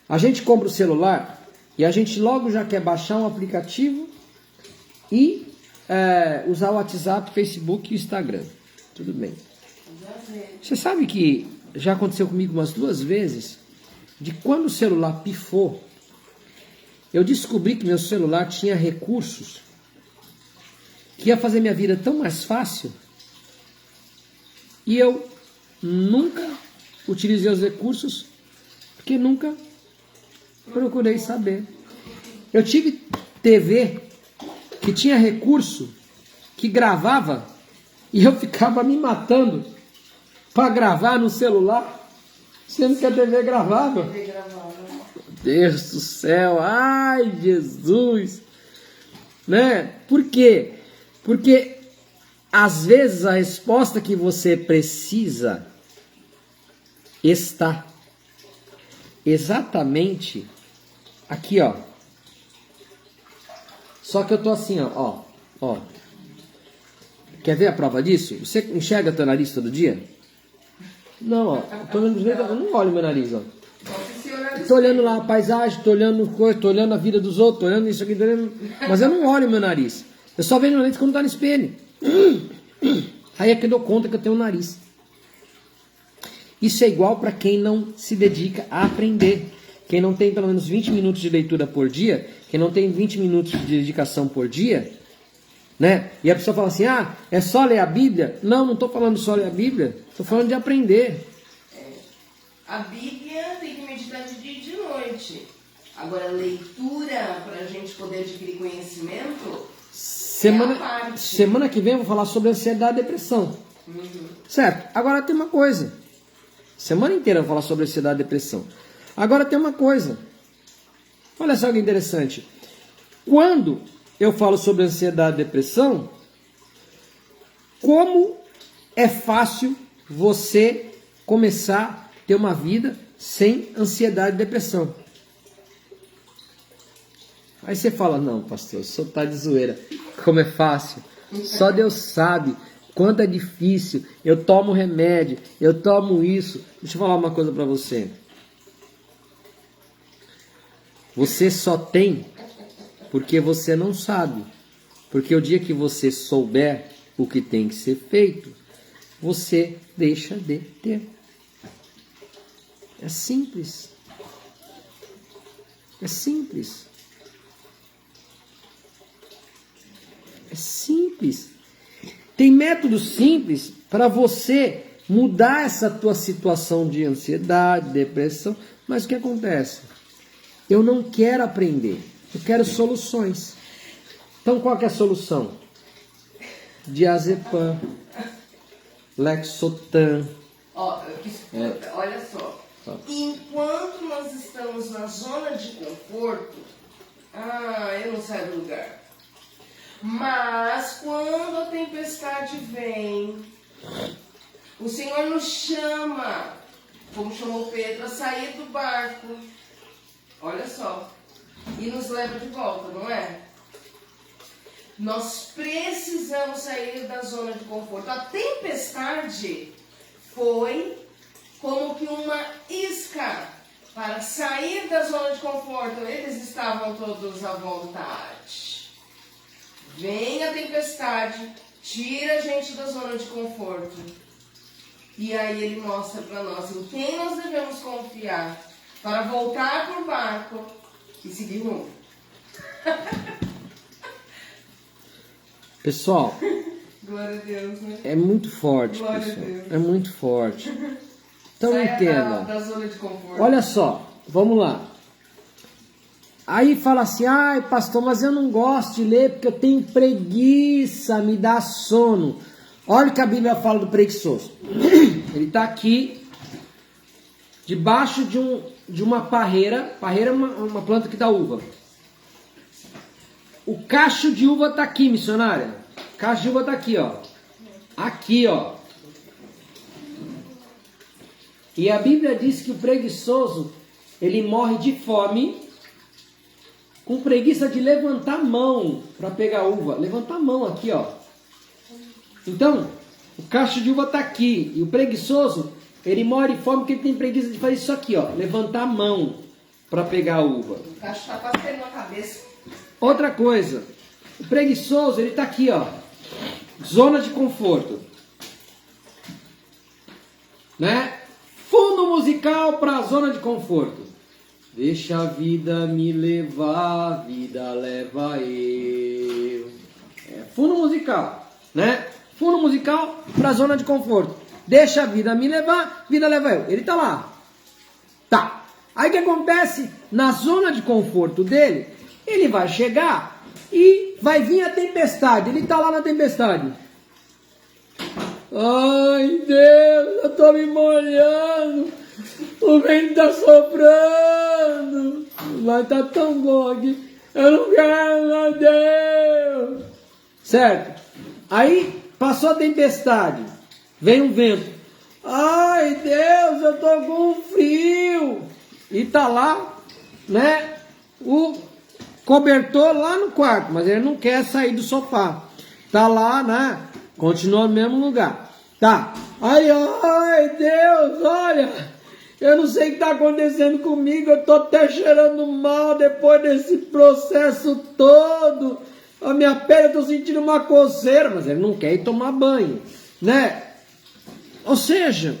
A gente compra o celular e a gente logo já quer baixar um aplicativo e usar o WhatsApp, Facebook e Instagram. Tudo bem. Você sabe que já aconteceu comigo umas 2 vezes, de quando o celular pifou, eu descobri que meu celular tinha recursos que ia fazer minha vida tão mais fácil e eu nunca utilizei os recursos porque nunca procurei saber. Eu tive TV que tinha recurso que gravava e eu ficava me matando para gravar no celular, sendo que a TV gravava. Meu Deus do céu, ai Jesus, né? Por quê? Porque às vezes a resposta que você precisa está exatamente aqui, ó. Só que eu tô assim, ó. Quer ver a prova disso? Você enxerga teu nariz todo dia? Não, ó. Eu não olho meu nariz, ó. Tô olhando lá a paisagem, tô olhando coisa, tô olhando a vida dos outros, tô olhando isso aqui, mas eu não olho meu nariz. Eu só vejo meu nariz quando tá no espelho. Aí é que eu dou conta que eu tenho um nariz. Isso é igual para quem não se dedica a aprender. Quem não tem pelo menos 20 minutos de leitura por dia, quem não tem 20 minutos de dedicação por dia, né? E a pessoa fala assim, é só ler a Bíblia? Não estou falando só ler a Bíblia, estou falando de aprender. A Bíblia tem que meditar de dia e de noite. Agora, leitura, para a gente poder adquirir conhecimento, semana que vem eu vou falar sobre ansiedade e depressão. Certo? Agora tem uma coisa. Semana inteira eu vou falar sobre ansiedade e depressão. Agora tem uma coisa. Olha só que interessante. Quando eu falo sobre ansiedade e depressão, como é fácil você começar a ter uma vida sem ansiedade e depressão. Aí você fala, não, pastor, o senhor está de zoeira. Como é fácil. Só Deus sabe quanto é difícil. Eu tomo remédio, eu tomo isso. Deixa eu falar uma coisa para você. Você só tem porque você não sabe. Porque o dia que você souber o que tem que ser feito, você deixa de ter. É simples. É simples. É simples. Tem métodos simples para você mudar essa tua situação de ansiedade, depressão. Mas o que acontece? Eu não quero aprender. Eu quero soluções. Então qual que é a solução? Diazepam, Lexotan. Olha só. Enquanto nós estamos na zona de conforto, eu não saio do lugar. Mas quando a tempestade vem, o Senhor nos chama, como chamou Pedro, a sair do barco. Olha só. e nos leva de volta, não é? Nós precisamos sair da zona de conforto. A tempestade foi como que uma isca para sair da zona de conforto. Eles estavam todos à vontade. Vem a tempestade, tira a gente da zona de conforto. E aí ele mostra para nós em quem nós devemos confiar para voltar para o barco e seguir rumo. Pessoal, Glória a Deus, né? é muito forte, Glória pessoal. a Deus. É muito forte. Então Saia entenda. da zona de conforto. Olha só, vamos lá. Aí fala assim, ai pastor, mas eu não gosto de ler porque eu tenho preguiça, me dá sono. Olha o que a Bíblia fala do preguiçoso. Ele está aqui, debaixo de uma parreira. Parreira é uma planta que dá uva. O cacho de uva está aqui, missionária. O cacho de uva está aqui, ó. Aqui, ó. E a Bíblia diz que o preguiçoso, ele morre de fome, com preguiça de levantar a mão para pegar uva. Levantar a mão aqui, ó. Então, o cacho de uva está aqui. E o preguiçoso, ele morre de fome porque ele tem preguiça de fazer isso aqui, ó. Levantar a mão para pegar a uva. O cacho está quase caindo na cabeça. Outra coisa. O preguiçoso, ele está aqui, ó. Zona de conforto. Né? Fundo musical para a zona de conforto. Deixa a vida me levar, a vida leva eu. É fundo musical, né? Fundo musical para a zona de conforto. Deixa a vida me levar, vida leva eu. Ele tá lá. Tá. Aí o que acontece? Na zona de conforto dele, ele vai chegar e vai vir a tempestade. Ele tá lá na tempestade. Ai, Deus, eu tô me molhando. O vento tá soprando. Mas tá tão bom aqui. Eu não quero, meu Deus. Certo? Aí passou a tempestade. Vem um vento. Ai, Deus, eu tô com frio. E tá lá, né? O cobertor lá no quarto. Mas ele não quer sair do sofá. Tá lá, né? Continua no mesmo lugar. Tá. Ai, Deus, olha. Eu não sei o que está acontecendo comigo. Eu tô até cheirando mal depois desse processo todo. A minha pele, eu tô sentindo uma coceira. Mas ele não quer ir tomar banho, né? Ou seja,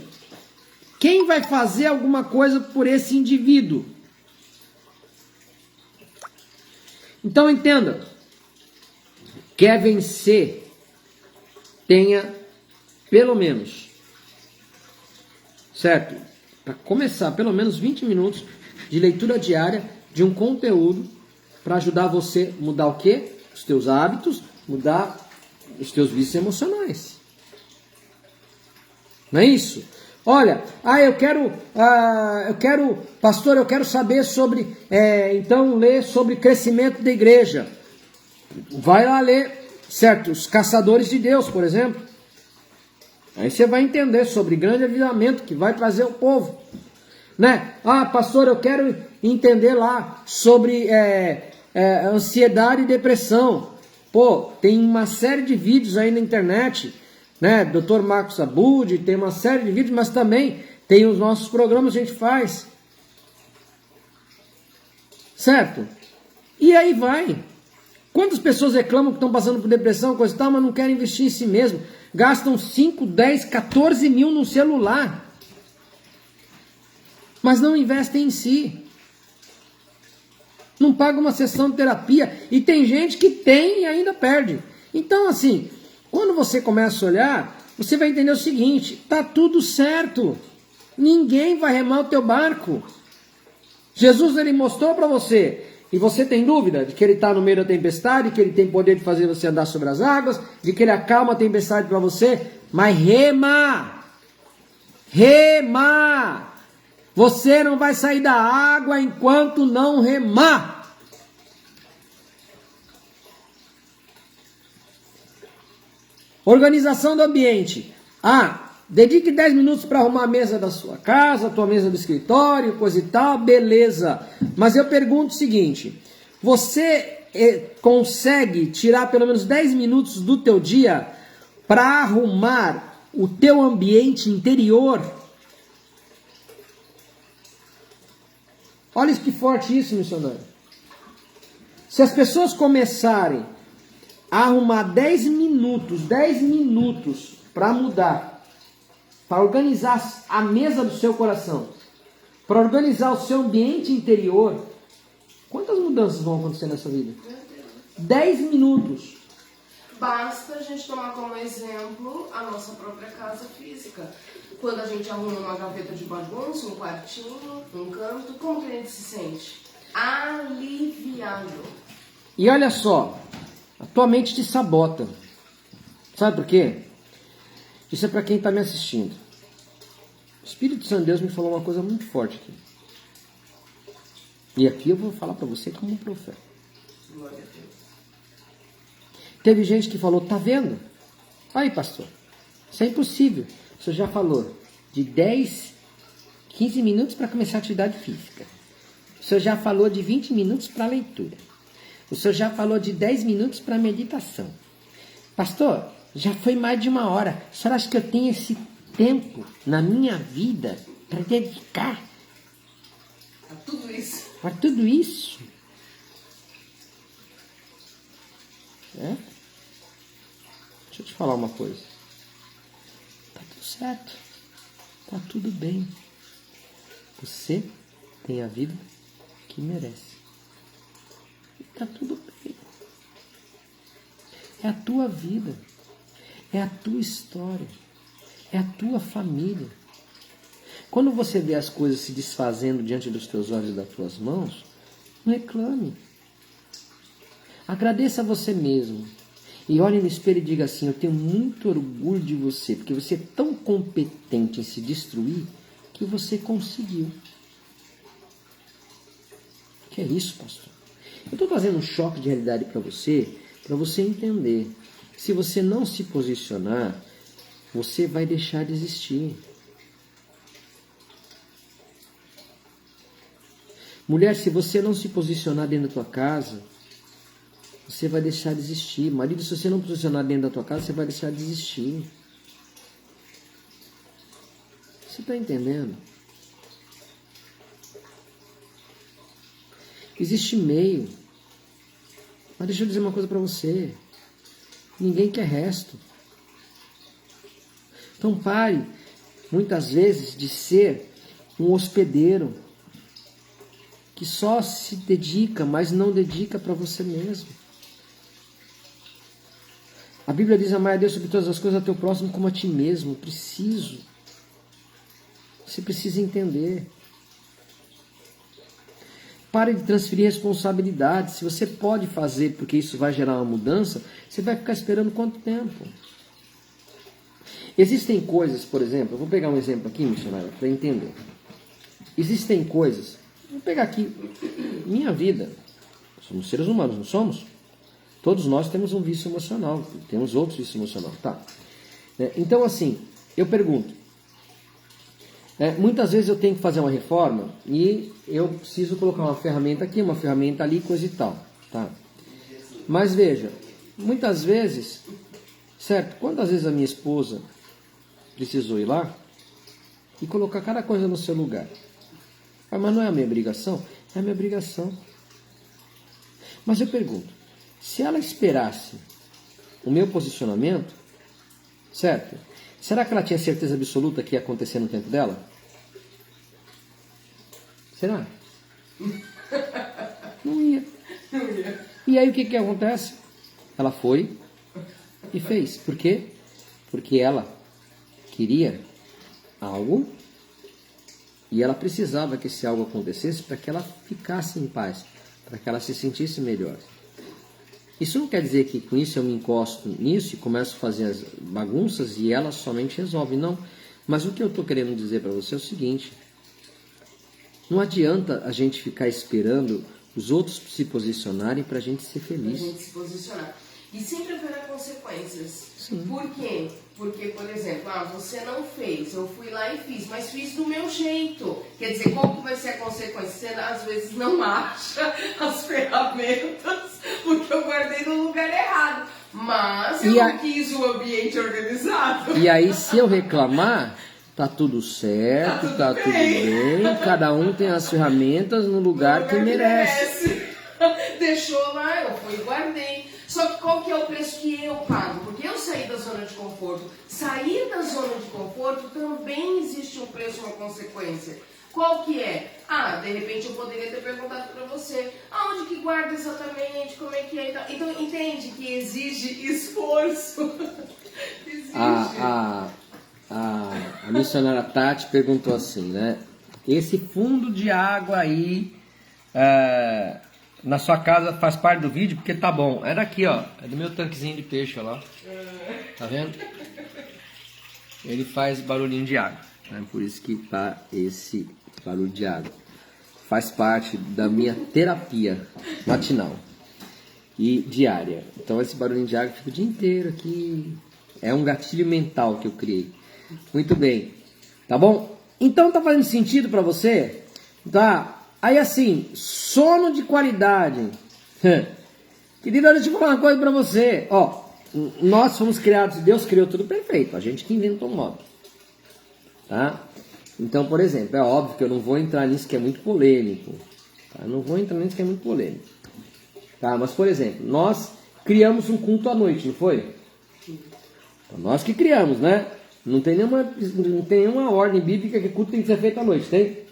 quem vai fazer alguma coisa por esse indivíduo? Então entenda. Quer vencer? Tenha pelo menos, certo? Para começar, pelo menos 20 minutos de leitura diária de um conteúdo para ajudar você a mudar o quê? Os teus hábitos, mudar os teus vícios emocionais. Não é isso? Olha, pastor, eu quero saber sobre, então ler sobre crescimento da igreja. Vai lá ler, certo? Os caçadores de Deus, por exemplo. Aí você vai entender sobre grande avivamento que vai trazer o povo, né? Ah, pastor, eu quero entender lá sobre ansiedade e depressão. Pô, tem uma série de vídeos aí na internet, né? Dr. Marcos Abud, tem uma série de vídeos, mas também tem os nossos programas que a gente faz. Certo? E aí vai. Quantas pessoas reclamam que estão passando por depressão, coisa e tal, mas não querem investir em si mesmo? Gastam 5, 10, 14 mil no celular. Mas não investem em si. Não pagam uma sessão de terapia. E tem gente que tem e ainda perde. Então, assim, quando você começa a olhar, você vai entender o seguinte: tá tudo certo. Ninguém vai remar o teu barco. Jesus, ele mostrou para você. E você tem dúvida de que ele está no meio da tempestade, que ele tem poder de fazer você andar sobre as águas, de que ele acalma a tempestade para você? Mas rema! Rema! Você não vai sair da água enquanto não remar. Organização do ambiente. Ah, Dedique 10 minutos para arrumar a mesa da sua casa, a tua mesa do escritório, coisa e tal, beleza. Mas eu pergunto o seguinte, você consegue tirar pelo menos 10 minutos do teu dia para arrumar o teu ambiente interior? Olha que forte isso, missionário. Se as pessoas começarem a arrumar 10 minutos para mudar, para organizar a mesa do seu coração, para organizar o seu ambiente interior, quantas mudanças vão acontecer nessa vida? 10 minutos. Basta a gente tomar como exemplo a nossa própria casa física. Quando a gente arruma uma gaveta de bagunça, um quartinho, um canto, como que a gente se sente? Aliviado. E olha só, a tua mente te sabota. Sabe por quê? Isso é para quem está me assistindo. O Espírito Santo de Deus me falou uma coisa muito forte aqui. E aqui eu vou falar para você como um profeta. Glória a Deus. Teve gente que falou, tá vendo? Aí, pastor, isso é impossível. O senhor já falou de 10, 15 minutos para começar a atividade física. O senhor já falou de 20 minutos para leitura. O senhor já falou de 10 minutos para meditação. Pastor, já foi mais de 1 hora. O senhor acha que eu tenho esse tempo na minha vida para dedicar A tudo isso. para tudo isso? É? Deixa eu te falar uma coisa. Tá tudo certo. Tá tudo bem. Você tem a vida que merece. E tá tudo bem. É a tua vida. É a tua história. É a tua família. Quando você vê as coisas se desfazendo diante dos teus olhos e das tuas mãos, não reclame. Agradeça a você mesmo. E olhe no espelho e diga assim, eu tenho muito orgulho de você, porque você é tão competente em se destruir que você conseguiu. Que é isso, pastor? Eu estou fazendo um choque de realidade para você entender. Se você não se posicionar, você vai deixar de existir. Mulher, se você não se posicionar dentro da tua casa, você vai deixar de existir. Marido, se você não posicionar dentro da tua casa, você vai deixar de existir. Você está entendendo? Existe meio. Mas deixa eu dizer uma coisa para você. Ninguém quer resto. Então pare, muitas vezes, de ser um hospedeiro que só se dedica, mas não dedica para você mesmo. A Bíblia diz, amar a Deus sobre todas as coisas, a teu próximo como a ti mesmo. Preciso. Você precisa entender. Pare de transferir responsabilidade. Se você pode fazer porque isso vai gerar uma mudança, você vai ficar esperando quanto tempo? Existem coisas, por exemplo, eu vou pegar um exemplo aqui, missionário, para entender. Existem coisas, vou pegar aqui, minha vida. Somos seres humanos, não somos? Todos nós temos um vício emocional, temos outros vícios emocionais. Tá. Então, assim, eu pergunto. Muitas vezes eu tenho que fazer uma reforma e eu preciso colocar uma ferramenta aqui, uma ferramenta ali, coisa e tal. Tá? Mas veja, muitas vezes, certo? Quantas vezes a minha esposa precisou ir lá e colocar cada coisa no seu lugar? Mas não é a minha obrigação? É a minha obrigação. Mas eu pergunto, se ela esperasse o meu posicionamento, certo? Será que ela tinha certeza absoluta que ia acontecer no tempo dela? Será? Não ia. E aí o que acontece? Ela foi e fez. Por quê? Porque ela queria algo e ela precisava que esse algo acontecesse para que ela ficasse em paz, para que ela se sentisse melhor. Isso não quer dizer que com isso eu me encosto nisso e começo a fazer as bagunças e ela somente resolve, não. Mas o que eu estou querendo dizer para você é o seguinte, não adianta a gente ficar esperando os outros se posicionarem para a gente ser feliz. Para a gente se posicionar. E sempre haverá consequências. Sim. Por quê? Porque, por exemplo, você não fez, eu fui lá e fiz, mas fiz do meu jeito. Quer dizer, qual que vai ser a consequência? Você às vezes não acha as ferramentas porque eu guardei no lugar errado. Mas eu não quis o ambiente organizado. E aí, se eu reclamar, tá tudo certo, tá tudo bem. Cada um tem as ferramentas no lugar que merece. Deixou lá, eu fui e guardei. Só que qual que é o preço que eu pago? Porque eu saí da zona de conforto. Sair da zona de conforto também existe um preço, uma consequência. Qual que é? De repente eu poderia ter perguntado para você, aonde que guarda exatamente, como é que é e tal. Então entende que exige esforço. Exige. A missionária Tati perguntou assim, né? Esse fundo de água aí na sua casa faz parte do vídeo? Porque tá bom. É daqui, ó. É do meu tanquezinho de peixe, ó lá. Tá vendo? Ele faz barulhinho de água. Né? Por isso que tá esse barulho de água. Faz parte da minha terapia matinal e diária. Então esse barulhinho de água fica o dia inteiro aqui. É um gatilho mental que eu criei. Muito bem. Tá bom? Então tá fazendo sentido pra você? Tá? Aí assim, sono de qualidade. Querida, deixa eu falar uma coisa pra você. Ó, nós fomos criados, Deus criou tudo perfeito. A gente que inventou o modo. Tá? Então, por exemplo, é óbvio que eu não vou entrar nisso que é muito polêmico. Tá? Não vou entrar nisso que é muito polêmico. Tá? Mas, por exemplo, nós criamos um culto à noite, não foi? Então, nós que criamos, né? Não tem nenhuma ordem bíblica que o culto tem que ser feito à noite, tem?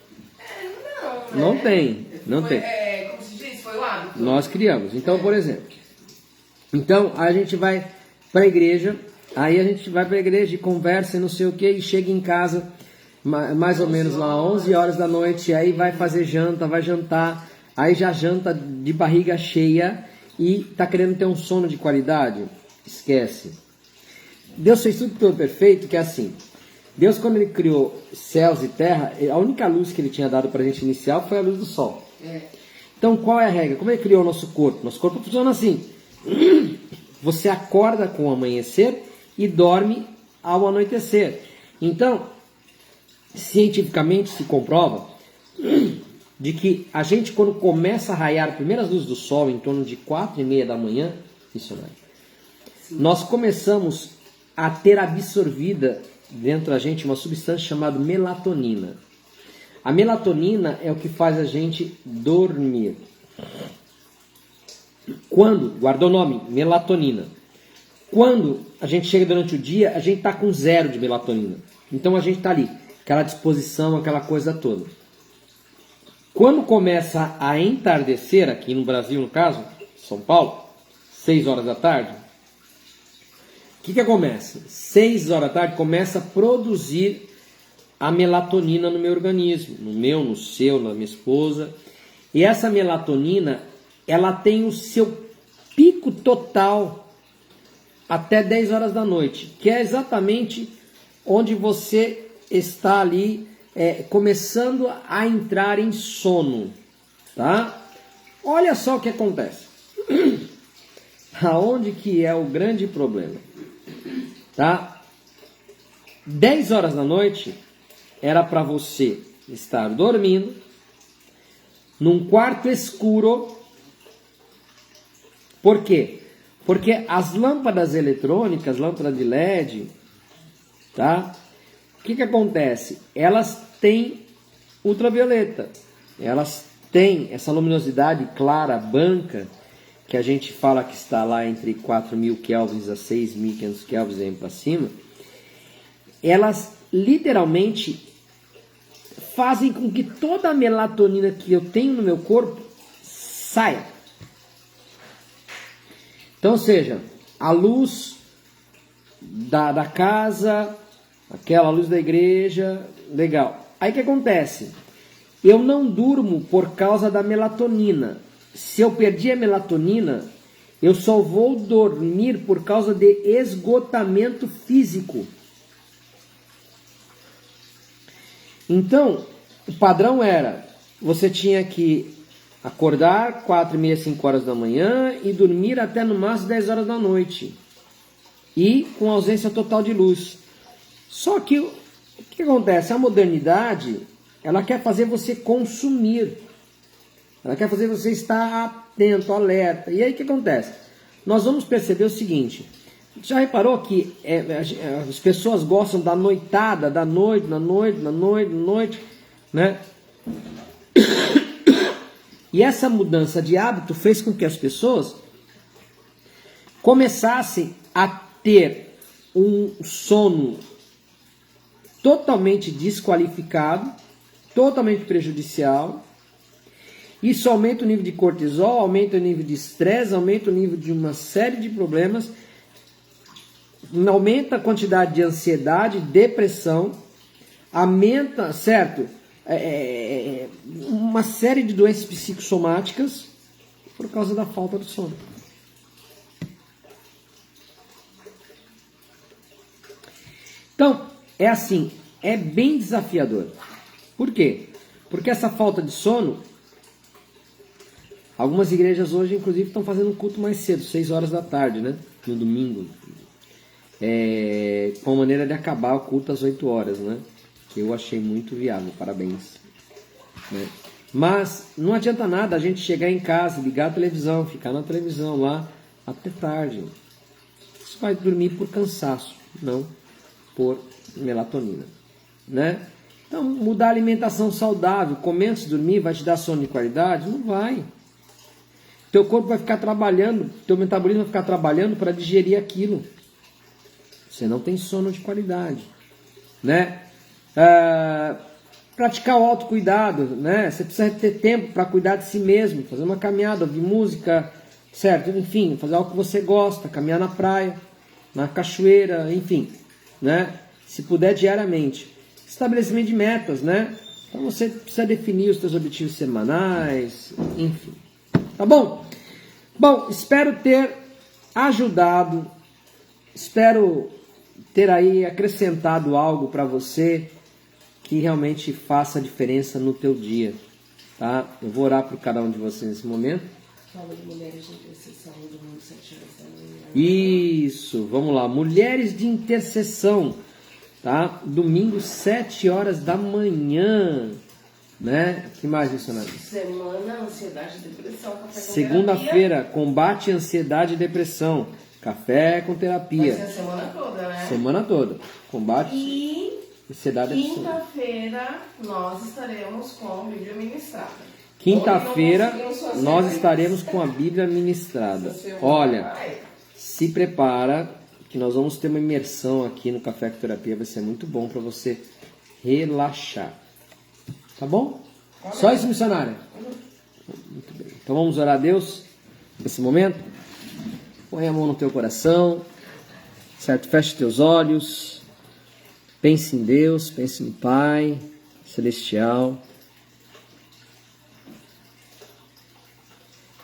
Não tem. Como se diz, foi o hábito. Nós criamos. Então, por exemplo, então a gente vai para a igreja, aí a gente vai para a igreja e conversa e não sei o que, e chega em casa mais ou menos lá 11 horas da noite, aí vai fazer janta, vai jantar, aí já janta de barriga cheia e tá querendo ter um sono de qualidade? Esquece. Deus fez tudo perfeito, que é assim. Deus, quando ele criou céus e terra, a única luz que ele tinha dado para a gente inicial foi a luz do sol. Então, qual é a regra? Como ele criou o nosso corpo? Nosso corpo funciona assim. Você acorda com o amanhecer e dorme ao anoitecer. Então, cientificamente se comprova de que a gente, quando começa a raiar as primeiras luzes do sol, em torno de 4:30 da manhã, nós começamos a ter absorvida dentro da gente uma substância chamada melatonina. A melatonina é o que faz a gente dormir. Quando, guardou o nome, melatonina. Quando a gente chega durante o dia, a gente está com 0 de melatonina. Então a gente está ali, aquela disposição, aquela coisa toda. Quando começa a entardecer, aqui no Brasil, no caso, São Paulo, 6 horas da tarde, o que começa? 6 horas da tarde começa a produzir a melatonina no meu organismo, no meu, no seu, na minha esposa. E essa melatonina, ela tem o seu pico total até 10 horas da noite, que é exatamente onde você está ali começando a entrar em sono, tá? Olha só o que acontece. Aonde que é o grande problema? Tá? 10 horas da noite era para você estar dormindo num quarto escuro. Por quê? Porque as lâmpadas eletrônicas, lâmpadas de LED, tá? O que acontece? Elas têm ultravioleta. Elas têm essa luminosidade clara, branca, que a gente fala que está lá entre 4.000 kelvins a 6.500 kelvins para cima. Elas literalmente fazem com que toda a melatonina que eu tenho no meu corpo saia. Então, ou seja, a luz da casa, aquela luz da igreja, legal. Aí o que acontece? Eu não durmo por causa da melatonina. Se eu perdi a melatonina, eu só vou dormir por causa de esgotamento físico. Então, o padrão era, você tinha que acordar 4:30, 5 horas da manhã e dormir até no máximo 10 horas da noite. e com ausência total de luz. Só que o que acontece? A modernidade, ela quer fazer você consumir. Ela quer fazer você estar atento, alerta. E aí o que acontece? Nós vamos perceber o seguinte. Já reparou que as pessoas gostam da noitada, da noite, né? E essa mudança de hábito fez com que as pessoas começassem a ter um sono totalmente desqualificado, totalmente prejudicial. Isso aumenta o nível de cortisol, aumenta o nível de estresse, aumenta o nível de uma série de problemas, aumenta a quantidade de ansiedade, depressão, aumenta, certo? Uma série de doenças psicossomáticas por causa da falta do sono. Então, é assim, é bem desafiador. Por quê? Porque essa falta de sono, algumas igrejas hoje, inclusive, estão fazendo um culto mais cedo, 6 horas da tarde, né? No domingo. Com a maneira de acabar o culto às 8 horas, né? Que eu achei muito viável, parabéns. Né? Mas não adianta nada a gente chegar em casa, ligar a televisão, ficar na televisão lá até tarde. Você vai dormir por cansaço, não por melatonina, né? Então, mudar a alimentação saudável, comer antes de dormir, vai te dar sono de qualidade? Não vai. Teu corpo vai ficar trabalhando, teu metabolismo vai ficar trabalhando para digerir aquilo. Você não tem sono de qualidade, né? Praticar o autocuidado, né? Você precisa ter tempo para cuidar de si mesmo, fazer uma caminhada, ouvir música, certo? Enfim, fazer algo que você gosta, caminhar na praia, na cachoeira, enfim, né? Se puder diariamente. Estabelecimento de metas, né? Então você precisa definir os seus objetivos semanais, enfim. Tá bom? Bom, espero ter ajudado, espero ter aí acrescentado algo para você que realmente faça a diferença no teu dia, tá? Eu vou orar por cada um de vocês nesse momento. Fala de mulheres de intercessão do mundo 7 horas da manhã. Isso, vamos lá. Mulheres de intercessão, tá? Domingo, 7 horas da manhã, né? Que mais, missionário? Semana, ansiedade e depressão, café com Segunda-feira, combate, ansiedade e depressão. Café com terapia. Vai ser a semana toda, né? Semana toda. Combate, ansiedade e depressão. Quinta-feira nós estaremos com a Bíblia ministrada. Quinta-feira nós estaremos com a Bíblia ministrada. Olha, se prepara que nós vamos ter uma imersão aqui no Café com Terapia. Vai ser muito bom para você relaxar. Tá bom? Só isso, missionária? Muito bem. Então vamos orar a Deus nesse momento. Põe a mão no teu coração, certo? Feche teus olhos. Pense em Deus, pense no Pai Celestial.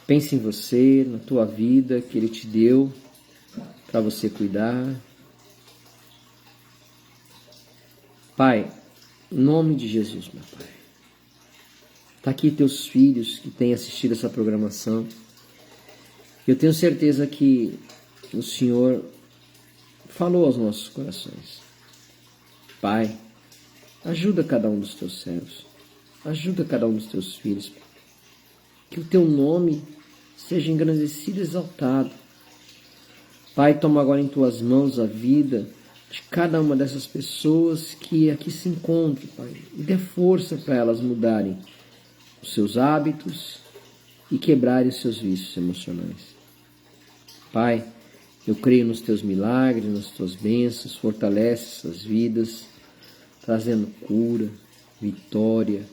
Pense em você, na tua vida que Ele te deu para você cuidar. Pai, em nome de Jesus, meu Pai. Está aqui teus filhos que têm assistido essa programação. Eu tenho certeza que o Senhor falou aos nossos corações. Pai, ajuda cada um dos teus servos. Ajuda cada um dos teus filhos. Que o teu nome seja engrandecido e exaltado. Pai, toma agora em tuas mãos a vida de cada uma dessas pessoas que aqui se encontram, Pai. E dê força para elas mudarem os seus hábitos e quebrarem os seus vícios emocionais. Pai, eu creio nos teus milagres, nas tuas bênçãos, fortalece essas vidas, trazendo cura, vitória.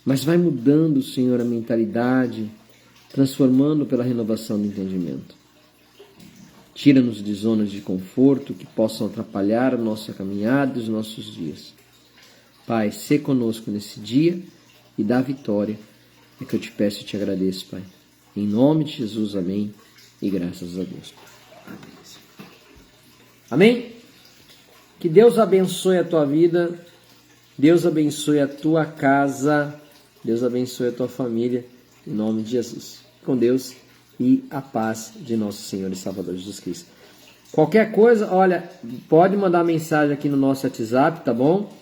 Mas vai mudando, Senhor, a mentalidade, transformando pela renovação do entendimento. Tira-nos de zonas de conforto que possam atrapalhar a nossa caminhada e os nossos dias. Pai, sê conosco nesse dia e dá vitória. É que eu te peço e te agradeço, Pai. Em nome de Jesus, amém. E graças a Deus. Amém? Que Deus abençoe a tua vida. Deus abençoe a tua casa. Deus abençoe a tua família. Em nome de Jesus. Com Deus e a paz de nosso Senhor e Salvador Jesus Cristo. Qualquer coisa, olha, pode mandar mensagem aqui no nosso WhatsApp, tá bom?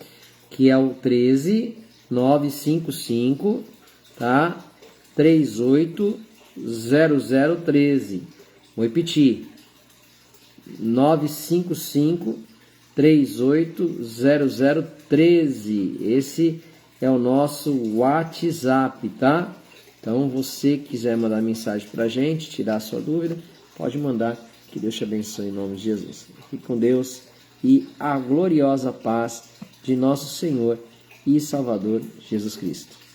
Que é o 13955, tá? 380013. Vou repetir. 955 380013. Esse é o nosso WhatsApp, tá? Então, você quiser mandar mensagem pra gente, tirar a sua dúvida, pode mandar. Que Deus te abençoe em nome de Jesus. Fique com Deus e a gloriosa paz de nosso Senhor e Salvador Jesus Cristo.